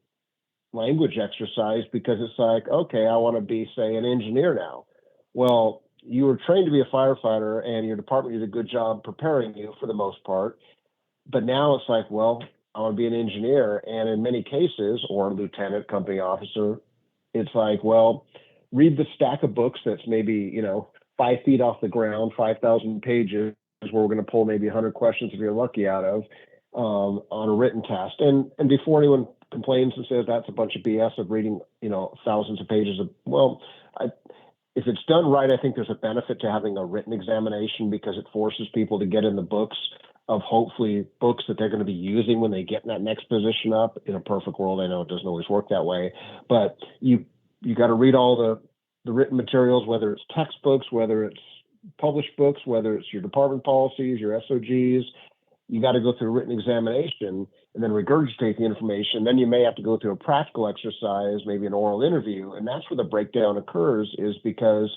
Speaker 2: language exercise, because it's like, okay, I want to be, say, an engineer now. Well, you were trained to be a firefighter and your department did a good job preparing you for the most part. But now it's like, well, I want to be an engineer. And in many cases, or lieutenant, company officer, it's like, well, read the stack of books that's maybe, 5 feet off the ground, 5,000 pages, where we're going to pull maybe 100 questions if you're lucky out of on a written test. And before anyone complains and says that's a bunch of BS of reading, thousands of pages of, well, if it's done right, I think there's a benefit to having a written examination, because it forces people to get in the books of hopefully books that they're going to be using when they get in that next position up. In a perfect world, I know it doesn't always work that way, but you got to read all the written materials, whether it's textbooks, whether it's published books, whether it's your department policies, your SOGs. You got to go through a written examination and then regurgitate the information. Then you may have to go through a practical exercise, maybe an oral interview. And that's where the breakdown occurs, is because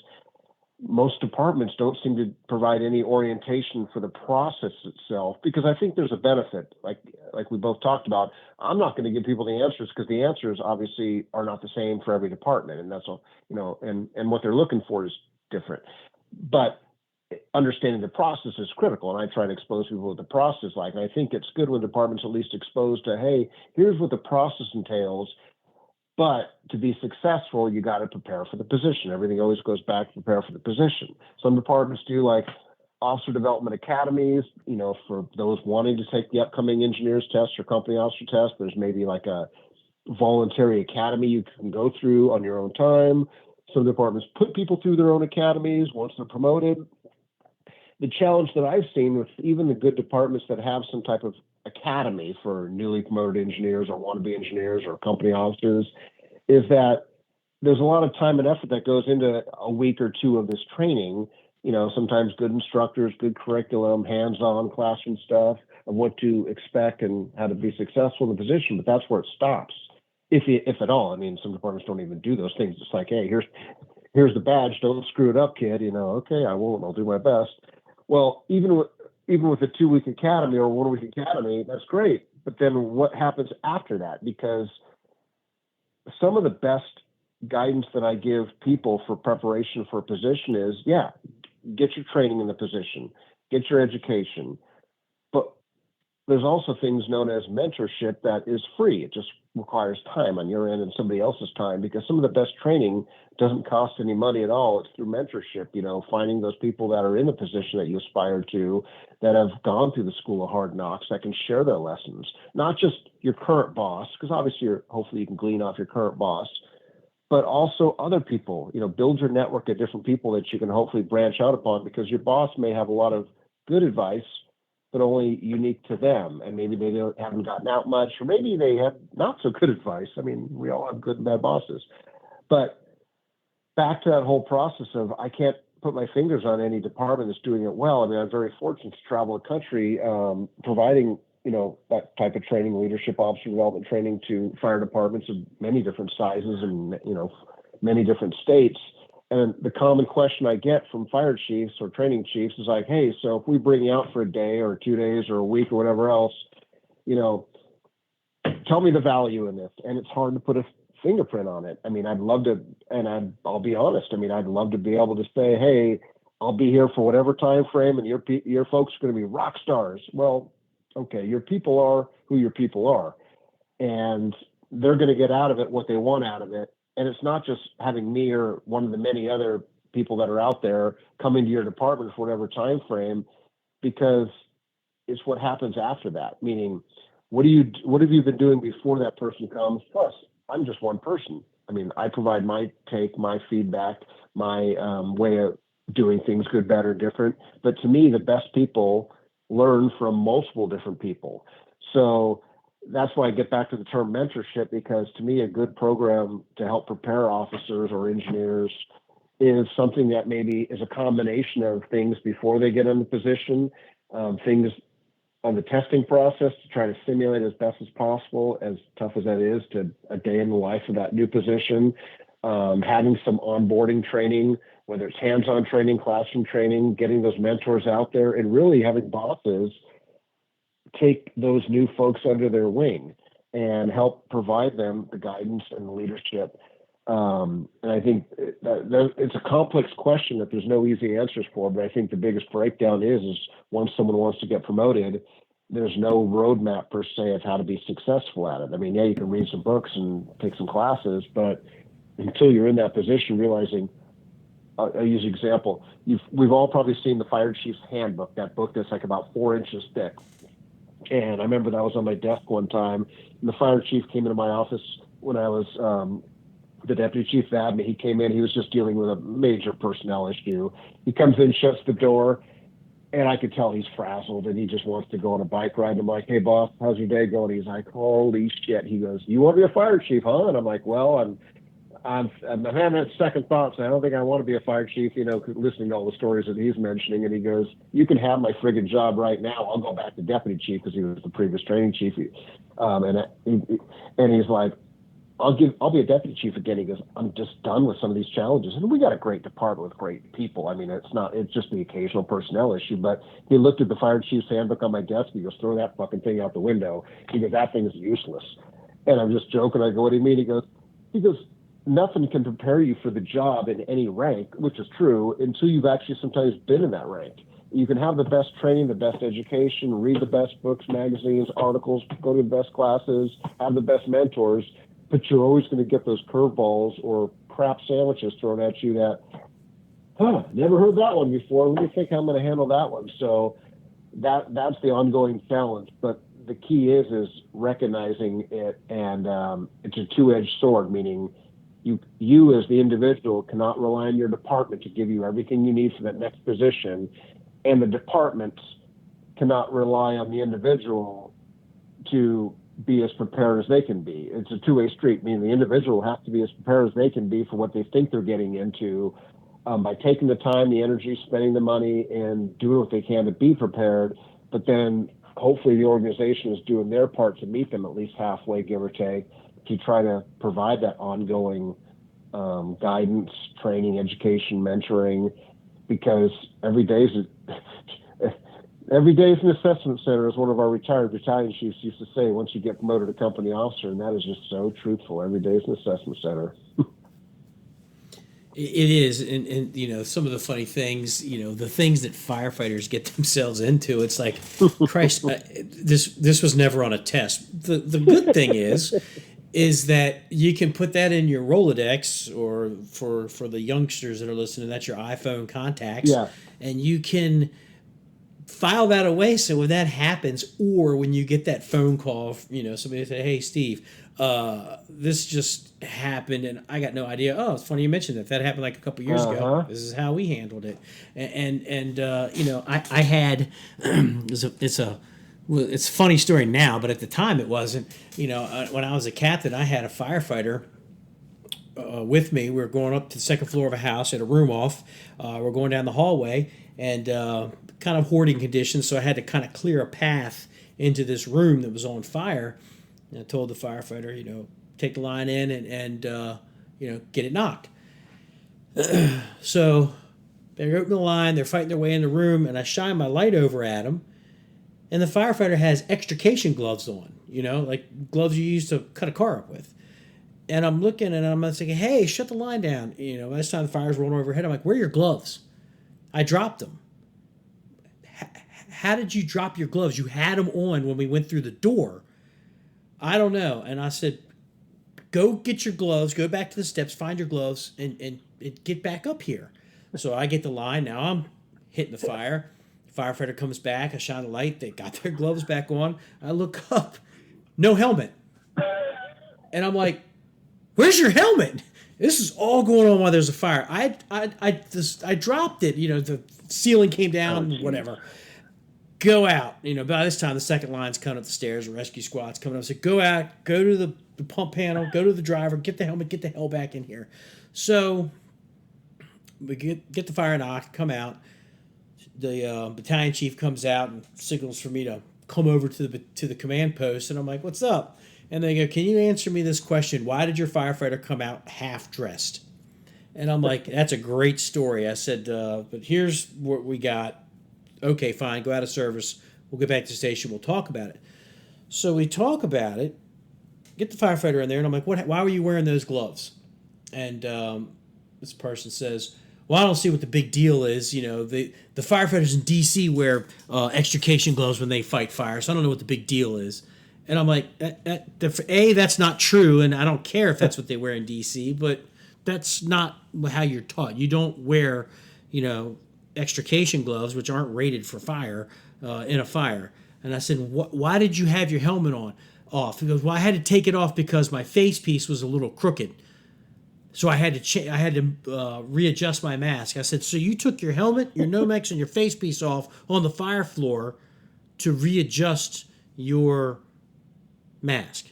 Speaker 2: most departments don't seem to provide any orientation for the process itself, because I think there's a benefit, like we both talked about. I'm not going to give people the answers, because the answers obviously are not the same for every department, and that's all, and what they're looking for is different. But understanding the process is critical, and I try to expose people what the process is like. And I think it's good when departments at least exposed to, hey, here's what the process entails. But to be successful, you got to prepare for the position. Everything always goes back to prepare for the position. Some departments do like officer development academies, for those wanting to take the upcoming engineers test or company officer test. There's maybe like a voluntary academy you can go through on your own time. Some departments put people through their own academies once they're promoted. The challenge that I've seen with even the good departments that have some type of academy for newly promoted engineers or wannabe engineers or company officers is that there's a lot of time and effort that goes into a week or two of this training. Sometimes good instructors, good curriculum, hands-on classroom stuff of what to expect and how to be successful in the position, but that's where it stops, if at all. I mean, some departments don't even do those things. It's like, hey, here's the badge, don't screw it up, kid. Okay, I won't, I'll do my best. Well, even with a 2-week academy or 1-week academy, that's great. But then what happens after that? Because some of the best guidance that I give people for preparation for a position is, get your training in the position, get your education. But there's also things known as mentorship that is free. It just requires time on your end and somebody else's time, because some of the best training doesn't cost any money at all. It's through mentorship, finding those people that are in the position that you aspire to, that have gone through the school of hard knocks, that can share their lessons, not just your current boss, because obviously hopefully you can glean off your current boss, but also other people. Build your network of different people that you can hopefully branch out upon, because your boss may have a lot of good advice, but only unique to them. And maybe they haven't gotten out much, or maybe they have not so good advice. I mean, we all have good and bad bosses. But back to that whole process of, I can't put my fingers on any department that's doing it well. I mean, I'm very fortunate to travel the country providing, that type of training, leadership, officer development training to fire departments of many different sizes and, many different states. And the common question I get from fire chiefs or training chiefs is like, hey, so if we bring you out for a day or 2 days or a week or whatever else, tell me the value in this. And it's hard to put a fingerprint on it. I mean, I'd love to, and I'll be honest. I mean, I'd love to be able to say, hey, I'll be here for whatever time frame, and your folks are going to be rock stars. Well, okay, your people are who your people are, and they're going to get out of it what they want out of it. And it's not just having me or one of the many other people that are out there coming to your department for whatever time frame, because it's what happens after that. Meaning, what have you been doing before that person comes? Plus, I'm just one person. I mean, I provide my take, my feedback, my way of doing things good, better, different. But to me, the best people learn from multiple different people. So that's why I get back to the term mentorship, because to me, a good program to help prepare officers or engineers is something that maybe is a combination of things before they get in the position, things on the testing process to try to simulate as best as possible, as tough as that is, to a day in the life of that new position. Having some onboarding training, whether it's hands-on training, classroom training, getting those mentors out there, and really having bosses take those new folks under their wing and help provide them the guidance and the leadership. And I think that it's a complex question that there's no easy answers for, but I think the biggest breakdown is once someone wants to get promoted, there's no roadmap per se of how to be successful at it. I mean, yeah, you can read some books and take some classes, but until you're in that position, realizing, I'll use an example. We've all probably seen the Fire Chief's Handbook, that book that's like about 4 inches thick. And I remember that was on my desk one time, and the fire chief came into my office when I was the deputy chief of admin. He came in, he was just dealing with a major personnel issue. He comes in, shuts the door, and I could tell he's frazzled and he just wants to go on a bike ride. And I'm like, hey, boss, how's your day going? He's like, holy shit. He goes, you want to be a fire chief, huh? And I'm like, well, I'm having that second thoughts. I don't think I want to be a fire chief, listening to all the stories that he's mentioning. And he goes, you can have my friggin' job right now. I'll go back to deputy chief because he was the previous training chief. And he's like, I'll be a deputy chief again. He goes, I'm just done with some of these challenges. And we got a great department with great people. I mean, it's just the occasional personnel issue, but he looked at the fire chief's handbook on my desk. He goes, throw that fucking thing out the window. He goes, that thing is useless. And I'm just joking. I go, what do you mean? He goes, nothing can prepare you for the job in any rank, which is true, until you've actually sometimes been in that rank. You can have the best training, the best education, read the best books, magazines, articles, go to the best classes, have the best mentors, but you're always going to get those curveballs or crap sandwiches thrown at you that, never heard that one before. Let me think how I'm going to handle that one. So that's the ongoing challenge. But the key is recognizing it, and it's a two-edged sword, meaning you as the individual cannot rely on your department to give you everything you need for that next position, and the departments cannot rely on the individual to be as prepared as they can be. It's a two-way street, meaning the individual has to be as prepared as they can be for what they think they're getting into, by taking the time, the energy, spending the money, and doing what they can to be prepared. But then hopefully the organization is doing their part to meet them at least halfway, give or take, to try to provide that ongoing guidance, training, education, mentoring, because every day is an assessment center, as one of our retired battalion chiefs used to say, once you get promoted to company officer, and that is just so truthful. Every day is an assessment center.
Speaker 1: It is, and some of the funny things, the things that firefighters get themselves into. It's like, Christ, this was never on a test. The good thing is that you can put that in your Rolodex, or for the youngsters that are listening, that's your iPhone contacts,
Speaker 2: Yeah.
Speaker 1: and you can file that away. So when that happens, or when you get that phone call, somebody say, "Hey, Steve, this just happened, and I got no idea." Oh, it's funny you mentioned that. That happened like a couple years ago. This is how we handled it, and I had it's a funny story now, but at the time it wasn't. When I was a captain, I had a firefighter with me. We were going up to the second floor of a house, at a room off. We're going down the hallway, and kind of hoarding conditions, so I had to kind of clear a path into this room that was on fire. And I told the firefighter, take the line in and get it knocked. So they open the line, they're fighting their way in the room, and I shine my light over at them. And the firefighter has extrication gloves on, like gloves you use to cut a car up with. And I'm looking, and I'm thinking, hey, shut the line down. By this time the fire's rolling overhead. I'm like, where are your gloves? I dropped them. How did you drop your gloves? You had them on when we went through the door. I don't know. And I said, go get your gloves, go back to the steps, find your gloves, and get back up here. So I get the line. Now I'm hitting the fire. The firefighter comes back. I shine the light. They got their gloves back on. I look up. No helmet. And I'm like, where's your helmet? This is all going on while there's a fire. I dropped it. The ceiling came down, whatever. Go out. By this time the second line's coming up the stairs. The rescue squad's coming up. So go out. Go to the pump panel. Go to the driver. Get the helmet. Get the hell back in here. So we get the fire knocked. Come out. The battalion chief comes out and signals for me to come over to the command post, and I'm like, "What's up?" And they go, "Can you answer me this question? Why did your firefighter come out half dressed?" And I'm like, "That's a great story." I said, "But here's what we got. Okay, fine. Go out of service. We'll get back to the station. We'll talk about it." So we talk about it. Get the firefighter in there, and I'm like, "What? Why were you wearing those gloves?" And this person says, "Well, I don't see what the big deal is. You know, the firefighters in D.C. wear extrication gloves when they fight fire, so I don't know what the big deal is." And I'm like, that's not true, and I don't care if that's what they wear in D.C., but that's not how you're taught. You don't wear, extrication gloves, which aren't rated for fire, in a fire." And I said, "Why did you have your helmet on off?" He goes, "Well, I had to take it off because my face piece was a little crooked. So I had to readjust my mask." I said, "So you took your helmet, your Nomex, and your face piece off on the fire floor to readjust your mask?"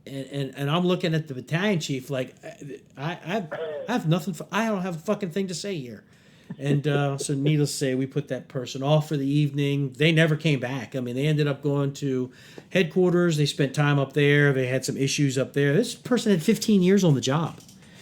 Speaker 1: And I'm looking at the battalion chief like, I have nothing. I don't have a fucking thing to say here. And so needless to say, we put that person off for the evening. They never came back. I mean, they ended up going to headquarters. They spent time up there. They had some issues up there. This person had 15 years on the job.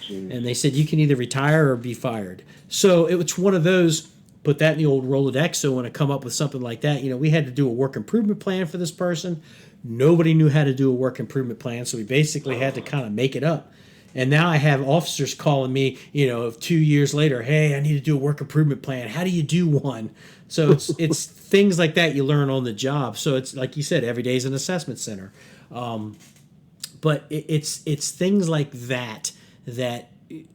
Speaker 1: And they said, you can either retire or be fired. So it was one of those, put that in the old Rolodex. So when I come up with something like that, we had to do a work improvement plan for this person. Nobody knew how to do a work improvement plan. So we basically had to kind of make it up. And now I have officers calling me, 2 years later, "Hey, I need to do a work improvement plan. How do you do one?" So it's things like that you learn on the job. So it's like you said, every day is an assessment center. But it's things like that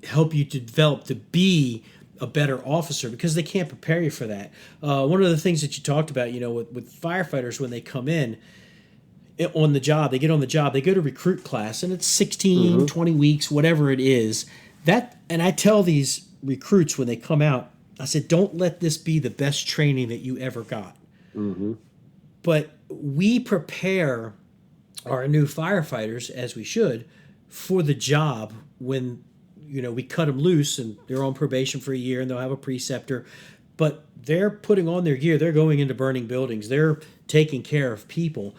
Speaker 1: help you to develop to be a better officer, because they can't prepare you for that. One of the things that you talked about, with firefighters when they come in on the job, they get on the job, they go to recruit class, and it's 16, 20 weeks, whatever it is. And I tell these recruits when they come out, I said, don't let this be the best training that you ever got. But we prepare our new firefighters, as we should, for the job when we cut them loose and they're on probation for a year and they'll have a preceptor, but they're putting on their gear. They're going into burning buildings. They're taking care of people.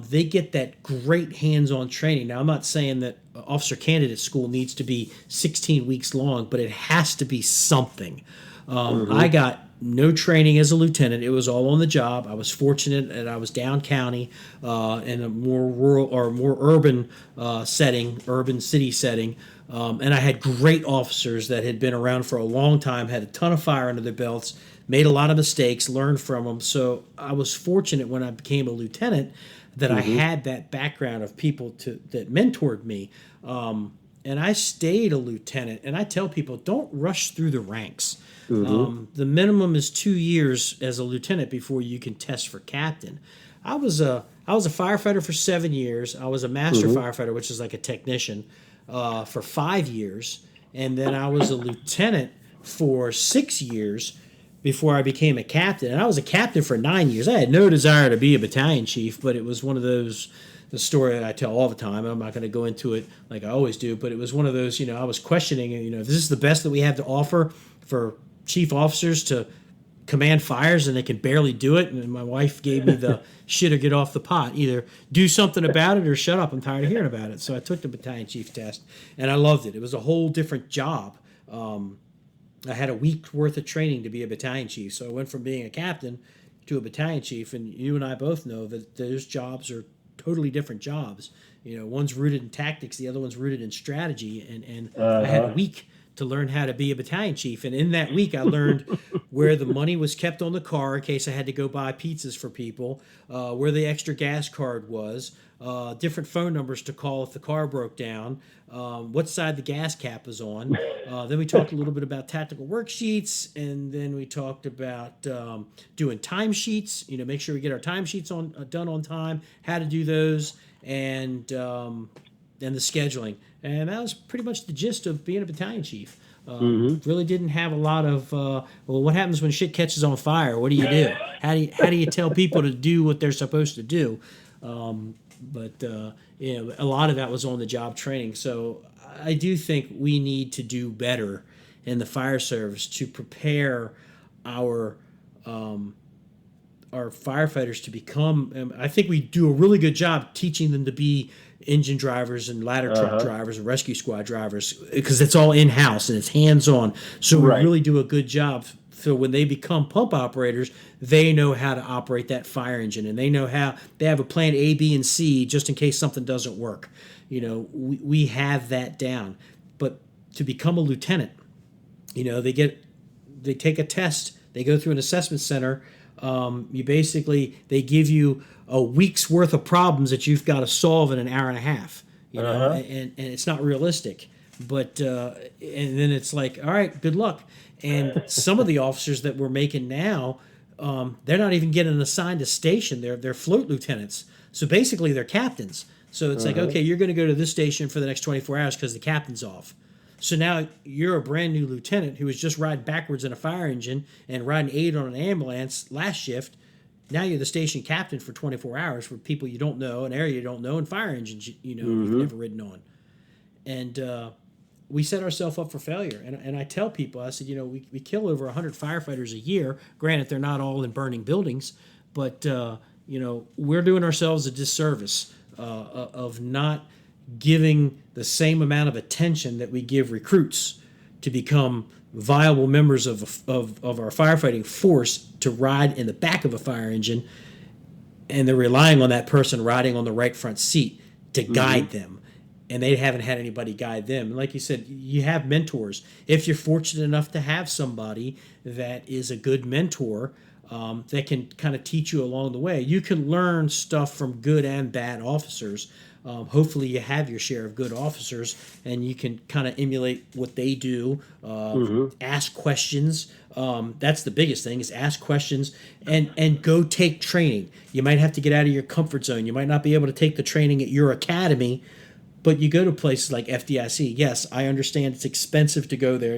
Speaker 1: They get that great hands-on training. Now, I'm not saying that officer candidate school needs to be 16 weeks long, but it has to be something. I got no training as a lieutenant. It was all on the job. I was fortunate that I was down county in a more rural or more urban urban city setting. And I had great officers that had been around for a long time, had a ton of fire under their belts, made a lot of mistakes, learned from them. So I was fortunate when I became a lieutenant that I had that background of people that mentored me. And I stayed a lieutenant. And I tell people, don't rush through the ranks. The minimum is 2 years as a lieutenant before you can test for captain. I was a firefighter for 7 years. I was a master firefighter, which is like a technician, for 5 years. And then I was a lieutenant for 6 years before I became a captain. And I was a captain for 9 years. I had no desire to be a battalion chief, but it was one of those, the story that I tell all the time. I'm not going to go into it like I always do, but it was one of those, I was questioning, if this is the best that we have to offer for chief officers to command fires and they can barely do it. And my wife gave me the shit or get off the pot. Either do something about it or shut up. I'm tired of hearing about it. So I took the battalion chief test and I loved it. It was a whole different job. I had a week worth of training to be a battalion chief. So I went from being a captain to a battalion chief. And you and I both know that those jobs are totally different jobs. One's rooted in tactics, the other one's rooted in strategy. And I had a week to learn how to be a battalion chief. And in that week, I learned where the money was kept on the car in case I had to go buy pizzas for people, where the extra gas card was, different phone numbers to call if the car broke down, what side the gas cap was on. Then we talked a little bit about tactical worksheets, and then we talked about doing timesheets, make sure we get our timesheets done on time, how to do those, and the scheduling. And that was pretty much the gist of being a battalion chief. Really didn't have a lot of, what happens when shit catches on fire? What do you do? How do you tell people to do what they're supposed to do? But a lot of that was on the job training. So I do think we need to do better in the fire service to prepare our our firefighters to become. I think we do a really good job teaching them to be engine drivers and ladder truck
Speaker 2: Uh-huh.
Speaker 1: drivers and rescue squad drivers because it's all in house and it's hands on. So we
Speaker 2: Right.
Speaker 1: really do a good job. So when they become pump operators, they know how to operate that fire engine and they know how they have a plan A, B, and C just in case something doesn't work. We have that down. But to become a lieutenant, they take a test, they go through an assessment center. They give you a week's worth of problems that you've got to solve in an hour and a half.
Speaker 2: Uh-huh.
Speaker 1: And it's not realistic. But and then it's like, all right, good luck. And some of the officers that we're making now, they're not even getting assigned a station. They're float lieutenants. So basically, they're captains. So it's like,
Speaker 2: Uh-huh.
Speaker 1: okay, you're going to go to this station for the next 24 hours because the captain's off. So now you're a brand new lieutenant who was just riding backwards in a fire engine and riding aid on an ambulance last shift. Now you're the station captain for 24 hours for people you don't know, an area you don't know, and fire engines you've
Speaker 2: Mm-hmm.
Speaker 1: never ridden on. And we set ourselves up for failure. And I tell people, I said, we kill over 100 firefighters a year. Granted, they're not all in burning buildings, but we're doing ourselves a disservice of not giving the same amount of attention that we give recruits to become viable members of our firefighting force to ride in the back of a fire engine, and they're relying on that person riding on the right front seat to
Speaker 2: Mm-hmm.
Speaker 1: guide them. And they haven't had anybody guide them. And like you said, you have mentors. If you're fortunate enough to have somebody that is a good mentor that can kind of teach you along the way, you can learn stuff from good and bad officers. Hopefully, you have your share of good officers, and you can kind of emulate what they do.
Speaker 2: Mm-hmm.
Speaker 1: Ask questions. That's the biggest thing: is ask questions and go take training. You might have to get out of your comfort zone. You might not be able to take the training at your academy, but you go to places like FDIC. Yes, I understand it's expensive to go there.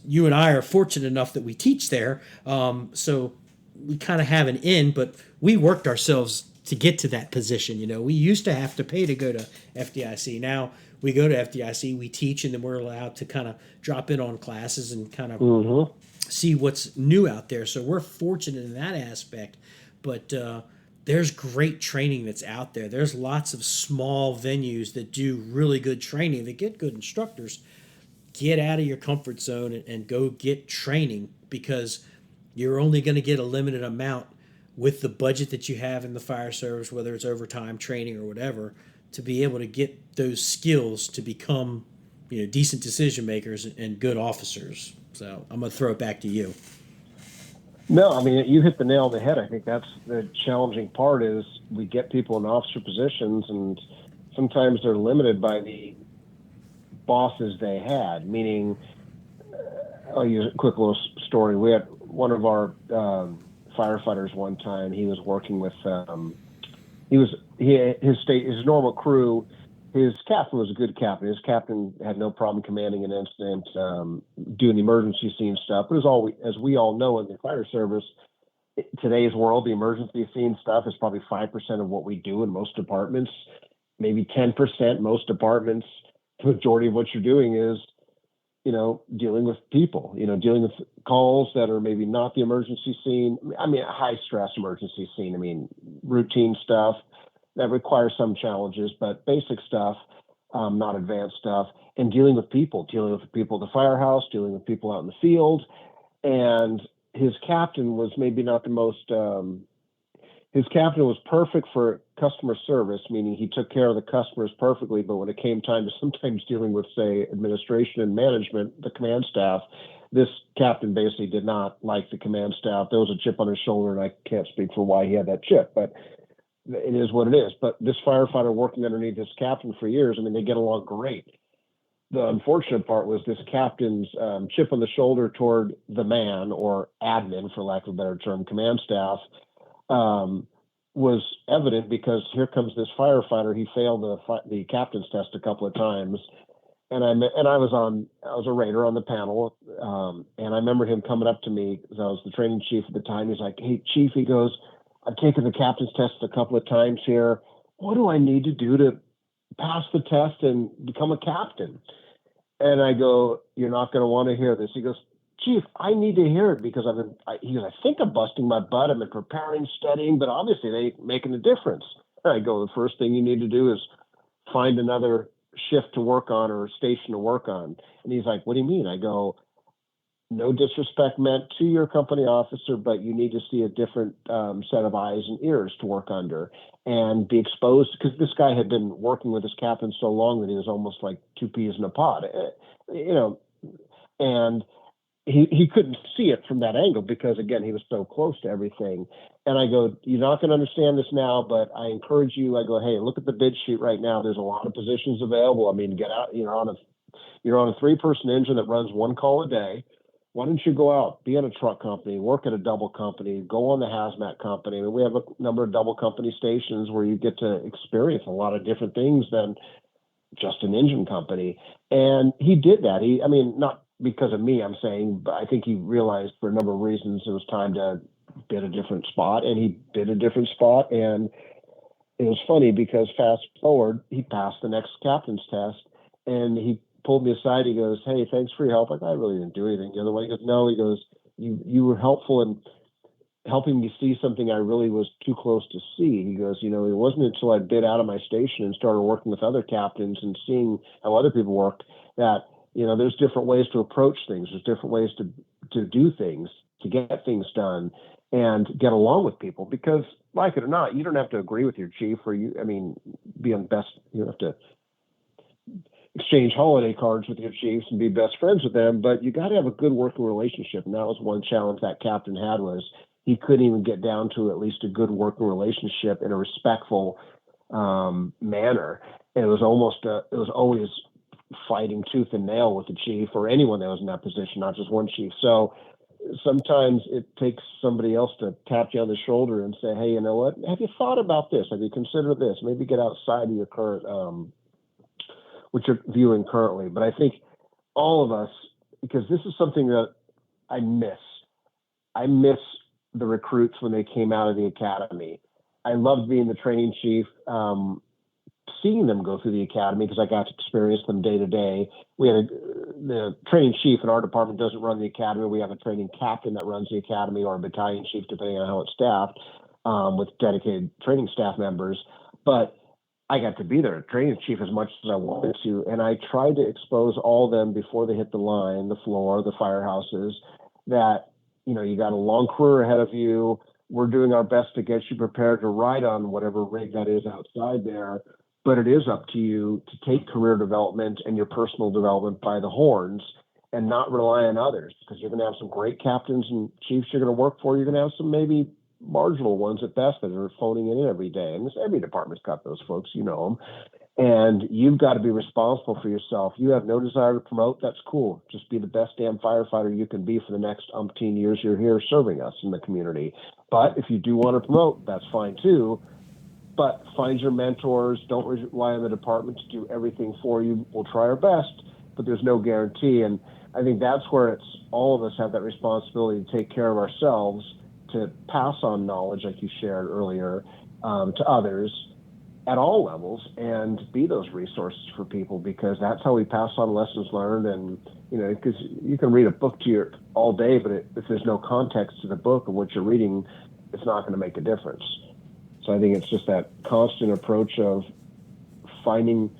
Speaker 1: You and I are fortunate enough that we teach there, so we kind of have an in. But we worked ourselves to get to that position. We used to have to pay to go to FDIC. Now we go to FDIC, we teach, and then we're allowed to kind of drop in on classes and kind of
Speaker 2: Mm-hmm.
Speaker 1: see what's new out there. So we're fortunate in that aspect. But there's great training that's out there. There's lots of small venues that do really good training, that get good instructors. Get out of your comfort zone and go get training, because you're only going to get a limited amount with the budget that you have in the fire service, whether it's overtime, training, or whatever, to be able to get those skills to become decent decision makers and good officers. So I'm going to throw it back to you.
Speaker 2: No, I mean, you hit the nail on the head. I think that's the challenging part is we get people in officer positions and sometimes they're limited by the bosses they had, meaning I'll use a quick little story. We had one of our firefighters one time, he was working with, his normal crew. His captain was a good captain. His captain had no problem commanding an incident, doing the emergency scene stuff. It was all as we all know in the fire service, today's world, the emergency scene stuff is probably 5% of what we do in most departments, maybe 10%. Most departments, the majority of what you're doing is, dealing with people, dealing with calls that are maybe not the emergency scene. I mean, a high stress emergency scene. I mean, routine stuff that requires some challenges, but basic stuff, not advanced stuff, and dealing with people at the firehouse, dealing with people out in the field. And his captain was maybe not the most, his captain was perfect for customer service, meaning he took care of the customers perfectly. But when it came time to sometimes dealing with, say, administration and management, the command staff, this captain basically did not like the command staff. There was a chip on his shoulder, and I can't speak for why he had that chip, but it is what it is. But this firefighter working underneath this captain for years, I mean, they get along great. The unfortunate part was this captain's chip on the shoulder toward the man, or admin, for lack of a better term, command staff, was evident because here comes this firefighter. He failed the captain's test a couple of times, and I was a raider on the panel, and I remember him coming up to me because I was the training chief at the time. He's like, "Hey, chief," he goes, "I've taken the captain's test a couple of times here. What do I need to do to pass the test and become a captain?" And I go, "You're not going to want to hear this." He goes, Chief, I need to hear it because he goes, I think I'm busting my butt. I've been preparing, studying, but obviously they ain't making a difference. And I go, the first thing you need to do is find another shift to work on or station to work on. And he's like, what do you mean? I go, no disrespect meant to your company officer, but you need to see a different set of eyes and ears to work under and be exposed because this guy had been working with his captain so long that he was almost like two peas in a pod, you know, and he couldn't see it from that angle because again he was so close to everything. And I go, you're not going to understand this now, but I encourage you. I go, hey, look at the bid sheet right now. There's a lot of positions available. I mean, get out. You're on a 3-person engine that runs one call a day. Why don't you go out, be in a truck company, work at a double company, go on the hazmat company? I mean, we have a number of double company stations where you get to experience a lot of different things than just an engine company. And he did that. I mean, not because of me, I'm saying, but I think he realized for a number of reasons it was time to bid a different spot, and he bid a different spot. And it was funny because fast forward, he passed the next captain's test, and he pulled me aside. He goes, "Hey, thanks for your help." Like, I really didn't do anything the other way. He goes, "No," he goes, "You were helpful in helping me see something I really was too close to see." He goes, "It wasn't until I bid out of my station and started working with other captains and seeing how other people work that, there's different ways to approach things. There's different ways to do things, to get things done and get along with people because like it or not, you don't have to agree with your chief be on best, you don't have to exchange holiday cards with your chiefs and be best friends with them, but you got to have a good working relationship. And that was one challenge that captain had was he couldn't even get down to at least a good working relationship in a respectful manner. And it was always fighting tooth and nail with the chief or anyone that was in that position, not just one chief. So sometimes it takes somebody else to tap you on the shoulder and say, hey, you know what? Have you thought about this? Have you considered this? Maybe get outside of your current, what you're viewing currently. But I think all of us, because this is something that I miss. I miss the recruits when they came out of the academy. I loved being the training chief, seeing them go through the academy because I got to experience them day to day. The training chief in our department doesn't run the academy. We have a training captain that runs the academy or a battalion chief, depending on how it's staffed, with dedicated training staff members. But I got to be there, training chief, as much as I wanted to. And I tried to expose all of them before they hit the line, the floor, the firehouses, that, you got a long career ahead of you. We're doing our best to get you prepared to ride on whatever rig that is outside there. But it is up to you to take career development and your personal development by the horns and not rely on others because you're going to have some great captains and chiefs you're going to work for. You're going to have some maybe marginal ones at best that are phoning in every day. And every department's got those folks, them. And you've got to be responsible for yourself. You have no desire to promote. That's cool. Just be the best damn firefighter you can be for the next umpteen years you're here serving us in the community. But if you do want to promote, that's fine too. But find your mentors. Don't rely on the department to do everything for you. We'll try our best, but there's no guarantee. And I think that's where all of us have that responsibility to take care of ourselves, to pass on knowledge like you shared earlier to others at all levels and be those resources for people because that's how we pass on lessons learned. And, because you can read a book all day, but if there's no context to the book of what you're reading, it's not going to make a difference. So I think it's just that constant approach of finding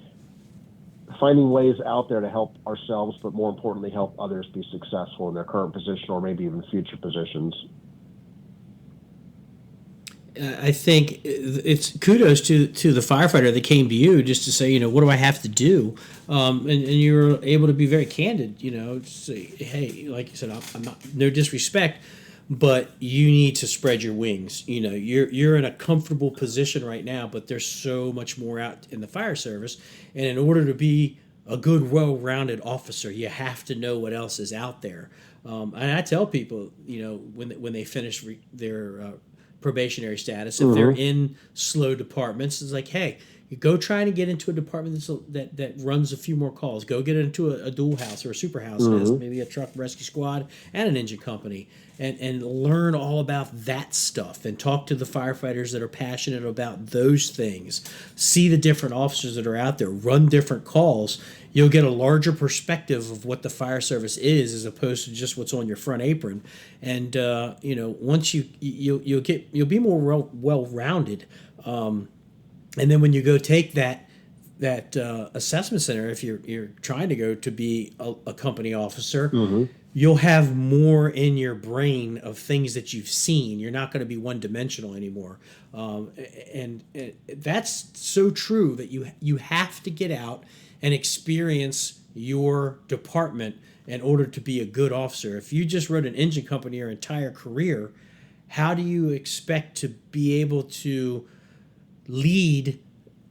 Speaker 2: ways out there to help ourselves, but more importantly, help others be successful in their current position or maybe even future positions.
Speaker 1: I think it's kudos to the firefighter that came to you just to say, what do I have to do? And you were able to be very candid, say, hey, like you said, I'm not, no disrespect, but you need to spread your wings. You're in a comfortable position right now, but there's so much more out in the fire service. And in order to be a good, well-rounded officer, you have to know what else is out there. And I tell people, when they finish their probationary status, if they're in slow departments, it's like, hey, You go try to get into a department that runs a few more calls. Go get into a dual house or a super house and has
Speaker 2: Mm-hmm.
Speaker 1: maybe a truck rescue squad and an engine company, and learn all about that stuff and talk to the firefighters that are passionate about those things. See the different officers that are out there, run different calls. You'll get a larger perspective of what the fire service is as opposed to just what's on your front apron. And once you'll be more well rounded. And then when you go take that assessment center, if you're trying to go to be a company officer,
Speaker 2: Mm-hmm.
Speaker 1: you'll have more in your brain of things that you've seen. You're not going to be one dimensional anymore, and that's so true that you have to get out and experience your department in order to be a good officer. If you just run an engine company your entire career, how do you expect to be able to lead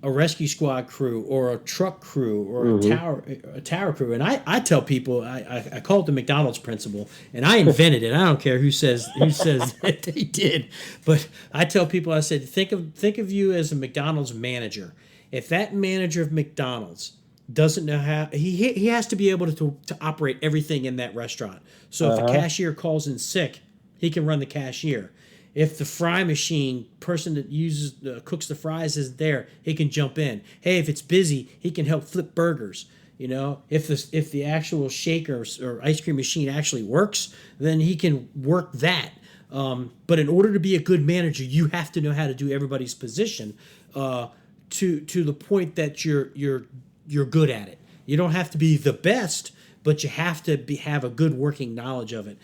Speaker 1: a rescue squad crew or a truck crew or
Speaker 2: Mm-hmm.
Speaker 1: a tower crew? And I tell people I call it the McDonald's principle, and I invented it. I don't care who says that they did, but I tell people, I said, think of you as a McDonald's manager. If that manager of McDonald's doesn't know how, he has to be able to operate everything in that restaurant. So if a
Speaker 2: Uh-huh.
Speaker 1: cashier calls in sick, he can run the cashier. If the fry machine person that cooks the fries is there, he can jump in. Hey, if it's busy, he can help flip burgers. If the actual shaker or ice cream machine actually works, then he can work that. But in order to be a good manager, you have to know how to do everybody's position to the point that you're good at it. You don't have to be the best, but you have to have a good working knowledge of it.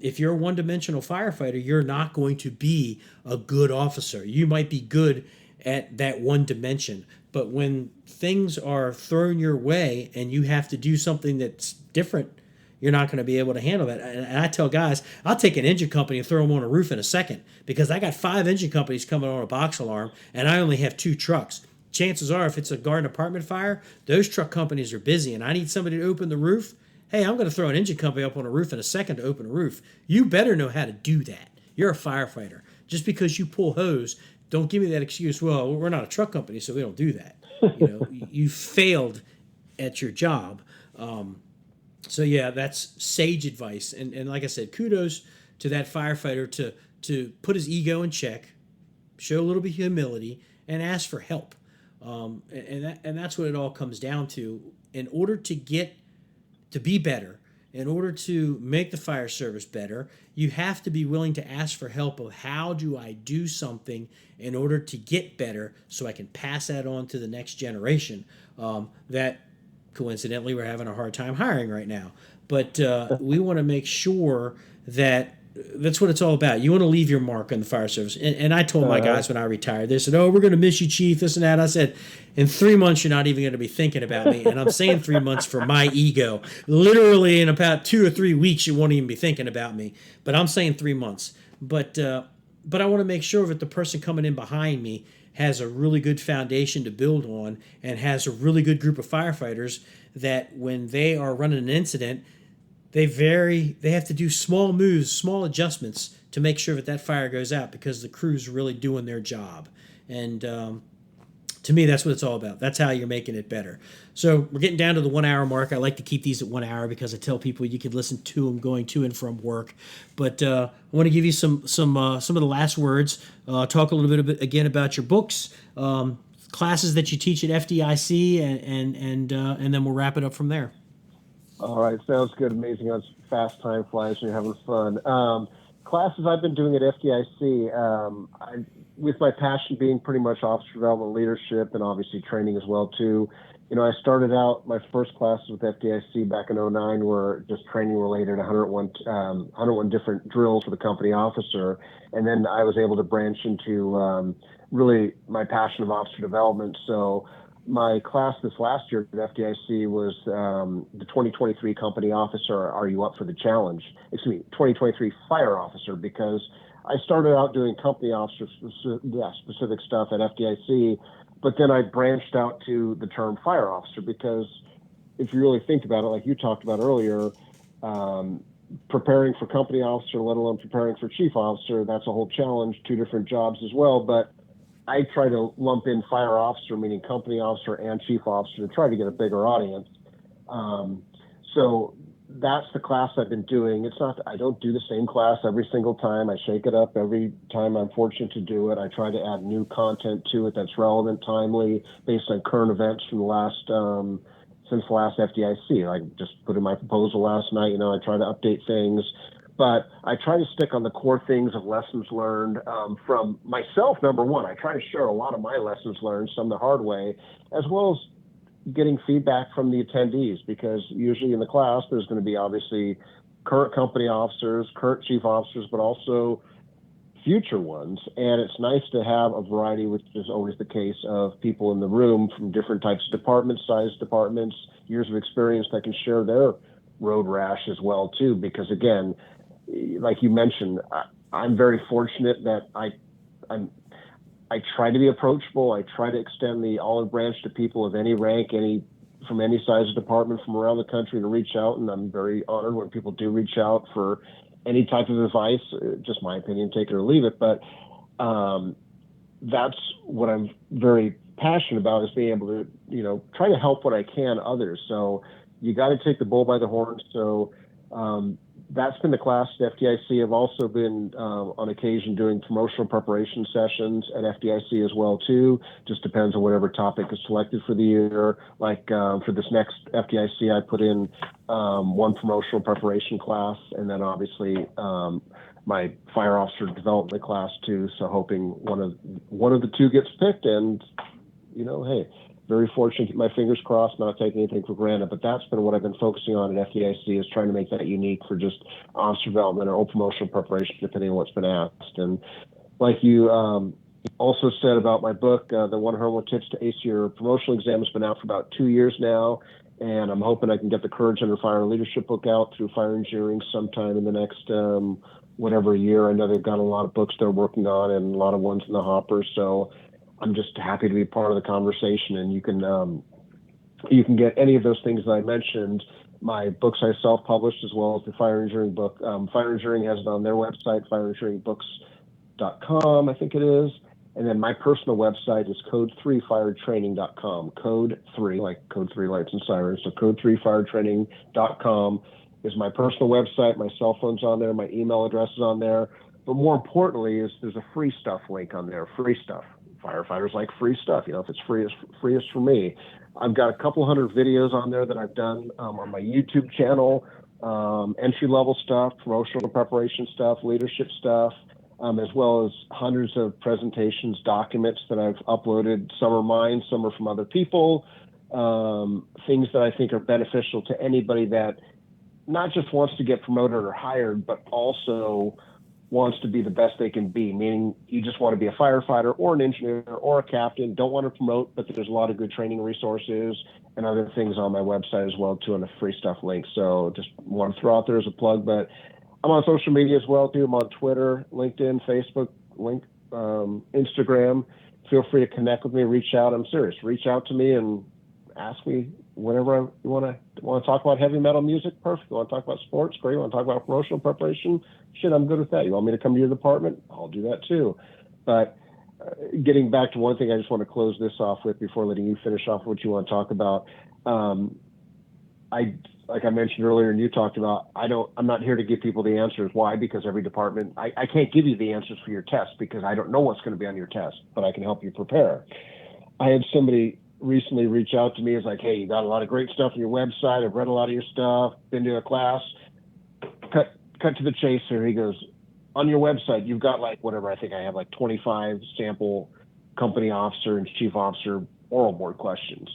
Speaker 1: If you're a one-dimensional firefighter, you're not going to be a good officer. You might be good at that one dimension, but when things are thrown your way and you have to do something that's different, you're not going to be able to handle that. And I tell guys, I'll take an engine company and throw them on a roof in a second because I got 5 engine companies coming on a box alarm, and I only have 2 trucks. Chances are, if it's a garden apartment fire, those truck companies are busy, and I need somebody to open the roof. Hey, I'm going to throw an engine company up on a roof in a second to open a roof. You better know how to do that. You're a firefighter. Just because you pull hose, don't give me that excuse. Well, we're not a truck company, so we don't do that. You failed at your job. So yeah, that's sage advice. And like I said, kudos to that firefighter to put his ego in check, show a little bit of humility, and ask for help. And that's what it all comes down to. In order to get to be better, in order to make the fire service better, you have to be willing to ask for help of how do I do something in order to get better so I can pass that on to the next generation. That coincidentally we're having a hard time hiring right now. But we want to make sure that that's what it's all about. You want to leave your mark on the fire service. And I told my
Speaker 2: Uh-huh.
Speaker 1: guys when I retired, they said, "Oh, we're going to miss you, Chief, this and that." I said, "In 3 months, you're not even going to be thinking about me." And I'm saying 3 months for my ego. Literally, in about 2 or 3 weeks, you won't even be thinking about me. But I'm saying 3 months. But I want to make sure that the person coming in behind me has a really good foundation to build on and has a really good group of firefighters that when they are running an incident, they have to do small moves, small adjustments to make sure that fire goes out because the crew's really doing their job. And to me, that's what it's all about. That's how you're making it better. So we're getting down to the 1 hour mark. I like to keep these at 1 hour because I tell people you can listen to them going to and from work. But I want to give you some of the last words. Talk a little bit again about your books, classes that you teach at FDIC, and then we'll wrap it up from there.
Speaker 2: All right, sounds good. Amazing. How fast time flies when you're having fun. Classes I've been doing at FDIC, with my passion being pretty much officer development, leadership, and obviously training as well too. I started out my first classes with FDIC back in '09 were just training related, 101 different drills for the company officer, and then I was able to branch into really my passion of officer development. So my class this last year at FDIC was the 2023 company officer. Are you up for the challenge? Excuse me, 2023 fire officer, because I started out doing company officer specific stuff at FDIC, but then I branched out to the term fire officer because if you really think about it, like you talked about earlier, preparing for company officer, let alone preparing for chief officer, that's a whole challenge, 2 different jobs as well. But I try to lump in fire officer, meaning company officer and chief officer, to try to get a bigger audience. So that's the class I've been doing. It's not, I don't do the same class every single time. I shake it up every time I'm fortunate to do it. I try to add new content to it that's relevant, timely, based on current events from the last, since the last FDIC. I just put in my proposal last night. I try to update things, but I try to stick on the core things of lessons learned from myself. Number one, I try to share a lot of my lessons learned, some the hard way, as well as getting feedback from the attendees, because usually in the class there's going to be obviously current company officers, current chief officers, but also future ones. And it's nice to have a variety, which is always the case, of people in the room from different types of departments, size departments, years of experience, that can share their road rash as well too. Because again, like you mentioned, I'm very fortunate that I try to be approachable. I try to extend the olive branch to people of any rank, from any size of department from around the country, to reach out. And I'm very honored when people do reach out for any type of advice, just my opinion, take it or leave it. But that's what I'm very passionate about, is being able to, try to help what I can others. So you got to take the bull by the horns. So that's been the class at FDIC. I've also been on occasion doing promotional preparation sessions at FDIC as well too. Just depends on whatever topic is selected for the year. Like for this next FDIC, I put in one promotional preparation class, and then obviously my fire officer development class too. So hoping one of the two gets picked, and hey, very fortunate, keep my fingers crossed, not taking anything for granted. But that's been what I've been focusing on at FDIC, is trying to make that unique for just officer development or promotional preparation, depending on what's been asked. And like you also said about my book, the 101 Tips to Ace Your Promotional Exam, has been out for about 2 years now. And I'm hoping I can get the Courage Under Fire Leadership book out through Fire Engineering sometime in the next whatever year. I know they've got a lot of books they're working on and a lot of ones in the hopper. So I'm just happy to be part of the conversation, and you can get any of those things that I mentioned. My books I self-published, as well as the Fire Engineering book. Fire Engineering has it on their website, fireengineeringbooks.com, I think it is. And then my personal website is code3firetraining.com. Code 3, like code 3 lights and sirens. So code3firetraining.com is my personal website. My cell phone's on there. My email address is on there. But more importantly, there's a free stuff link on there. Free stuff. Firefighters like free stuff. If it's free, it's for me. I've got a couple hundred videos on there that I've done on my YouTube channel, entry-level stuff, promotional preparation stuff, leadership stuff, as well as hundreds of presentations, documents that I've uploaded. Some are mine, some are from other people, things that I think are beneficial to anybody that not just wants to get promoted or hired, but also wants to be the best they can be, meaning you just want to be a firefighter or an engineer or a captain, don't want to promote, but there's a lot of good training resources and other things on my website as well too, on the free stuff link. So just want to throw out there as a plug. But I'm on social media as well too. I'm on Twitter, LinkedIn, Facebook, Instagram. Feel free to connect with me, reach out. I'm serious. Reach out to me and ask me whenever you want to talk about heavy metal music. Perfect. You want to talk about sports? Great. You want to talk about promotional preparation? Shit, I'm good with that. You want me to come to your department? I'll do that too. But getting back to one thing, I just want to close this off with before letting you finish off what you want to talk about. Like I mentioned earlier, and you talked about, I'm not here to give people the answers. Why? Because every department, I can't give you the answers for your test because I don't know what's going to be on your test, but I can help you prepare. I had somebody recently reach out to me. It's like, hey, you got a lot of great stuff on your website. I've read a lot of your stuff, been to a class. Cut to the chase here. He goes, on your website, you've got like whatever, I think I have like 25 sample company officer and chief officer oral board questions.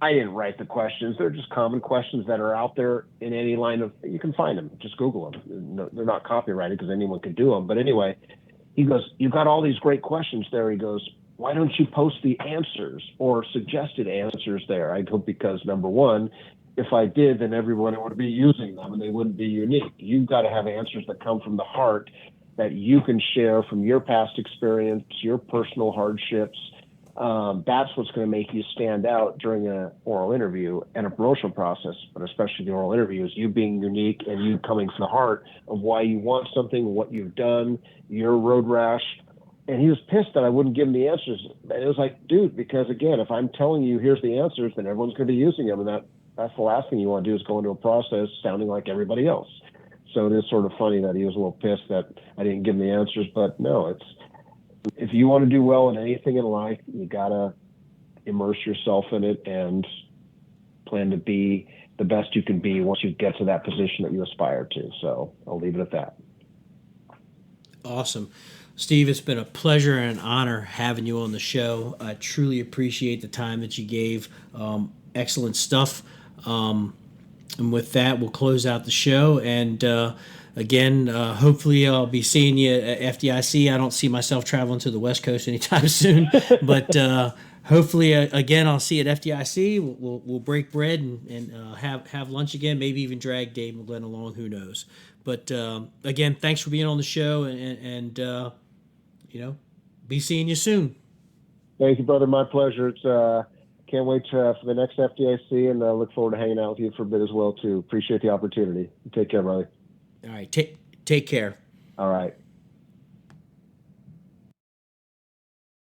Speaker 2: I didn't write the questions. They're just common questions that are out there in any line of, you can find them. Just Google them. No, they're not copyrighted because anyone can do them. But anyway, he goes, you've got all these great questions there. He goes, why don't you post the answers or suggested answers there? I go, because number one, if I did, then everyone would be using them and they wouldn't be unique. You've got to have answers that come from the heart that you can share from your past experience, your personal hardships. That's what's going to make you stand out during an oral interview and a promotional process, but especially the oral interview, is you being unique and you coming from the heart of why you want something, what you've done, your road rash. And he was pissed that I wouldn't give him the answers. And it was like, dude, because again, if I'm telling you here's the answers, then everyone's going to be using them, and that's the last thing you want to do is go into a process sounding like everybody else. So it is sort of funny that he was a little pissed that I didn't give him the answers. But no, it's if you want to do well in anything in life, you gotta immerse yourself in it and plan to be the best you can be once you get to that position that you aspire to. So I'll leave it at that.
Speaker 1: Awesome. Steve, it's been a pleasure and an honor having you on the show. I truly appreciate the time that you gave. Excellent stuff. And with that, we'll close out the show. And again, hopefully I'll be seeing you at FDIC. I don't see myself traveling to the West Coast anytime soon, but hopefully, again, I'll see you at FDIC. We'll break bread and have lunch again. Maybe even drag Dave McGlenn along. Who knows? But again, thanks for being on the show, and be seeing you soon.
Speaker 2: Thank you, brother. My pleasure. It's can't wait for the next FDIC, and look forward to hanging out with you for a bit as well too. Appreciate the opportunity. Take care, brother.
Speaker 1: All right, take care.
Speaker 2: All right.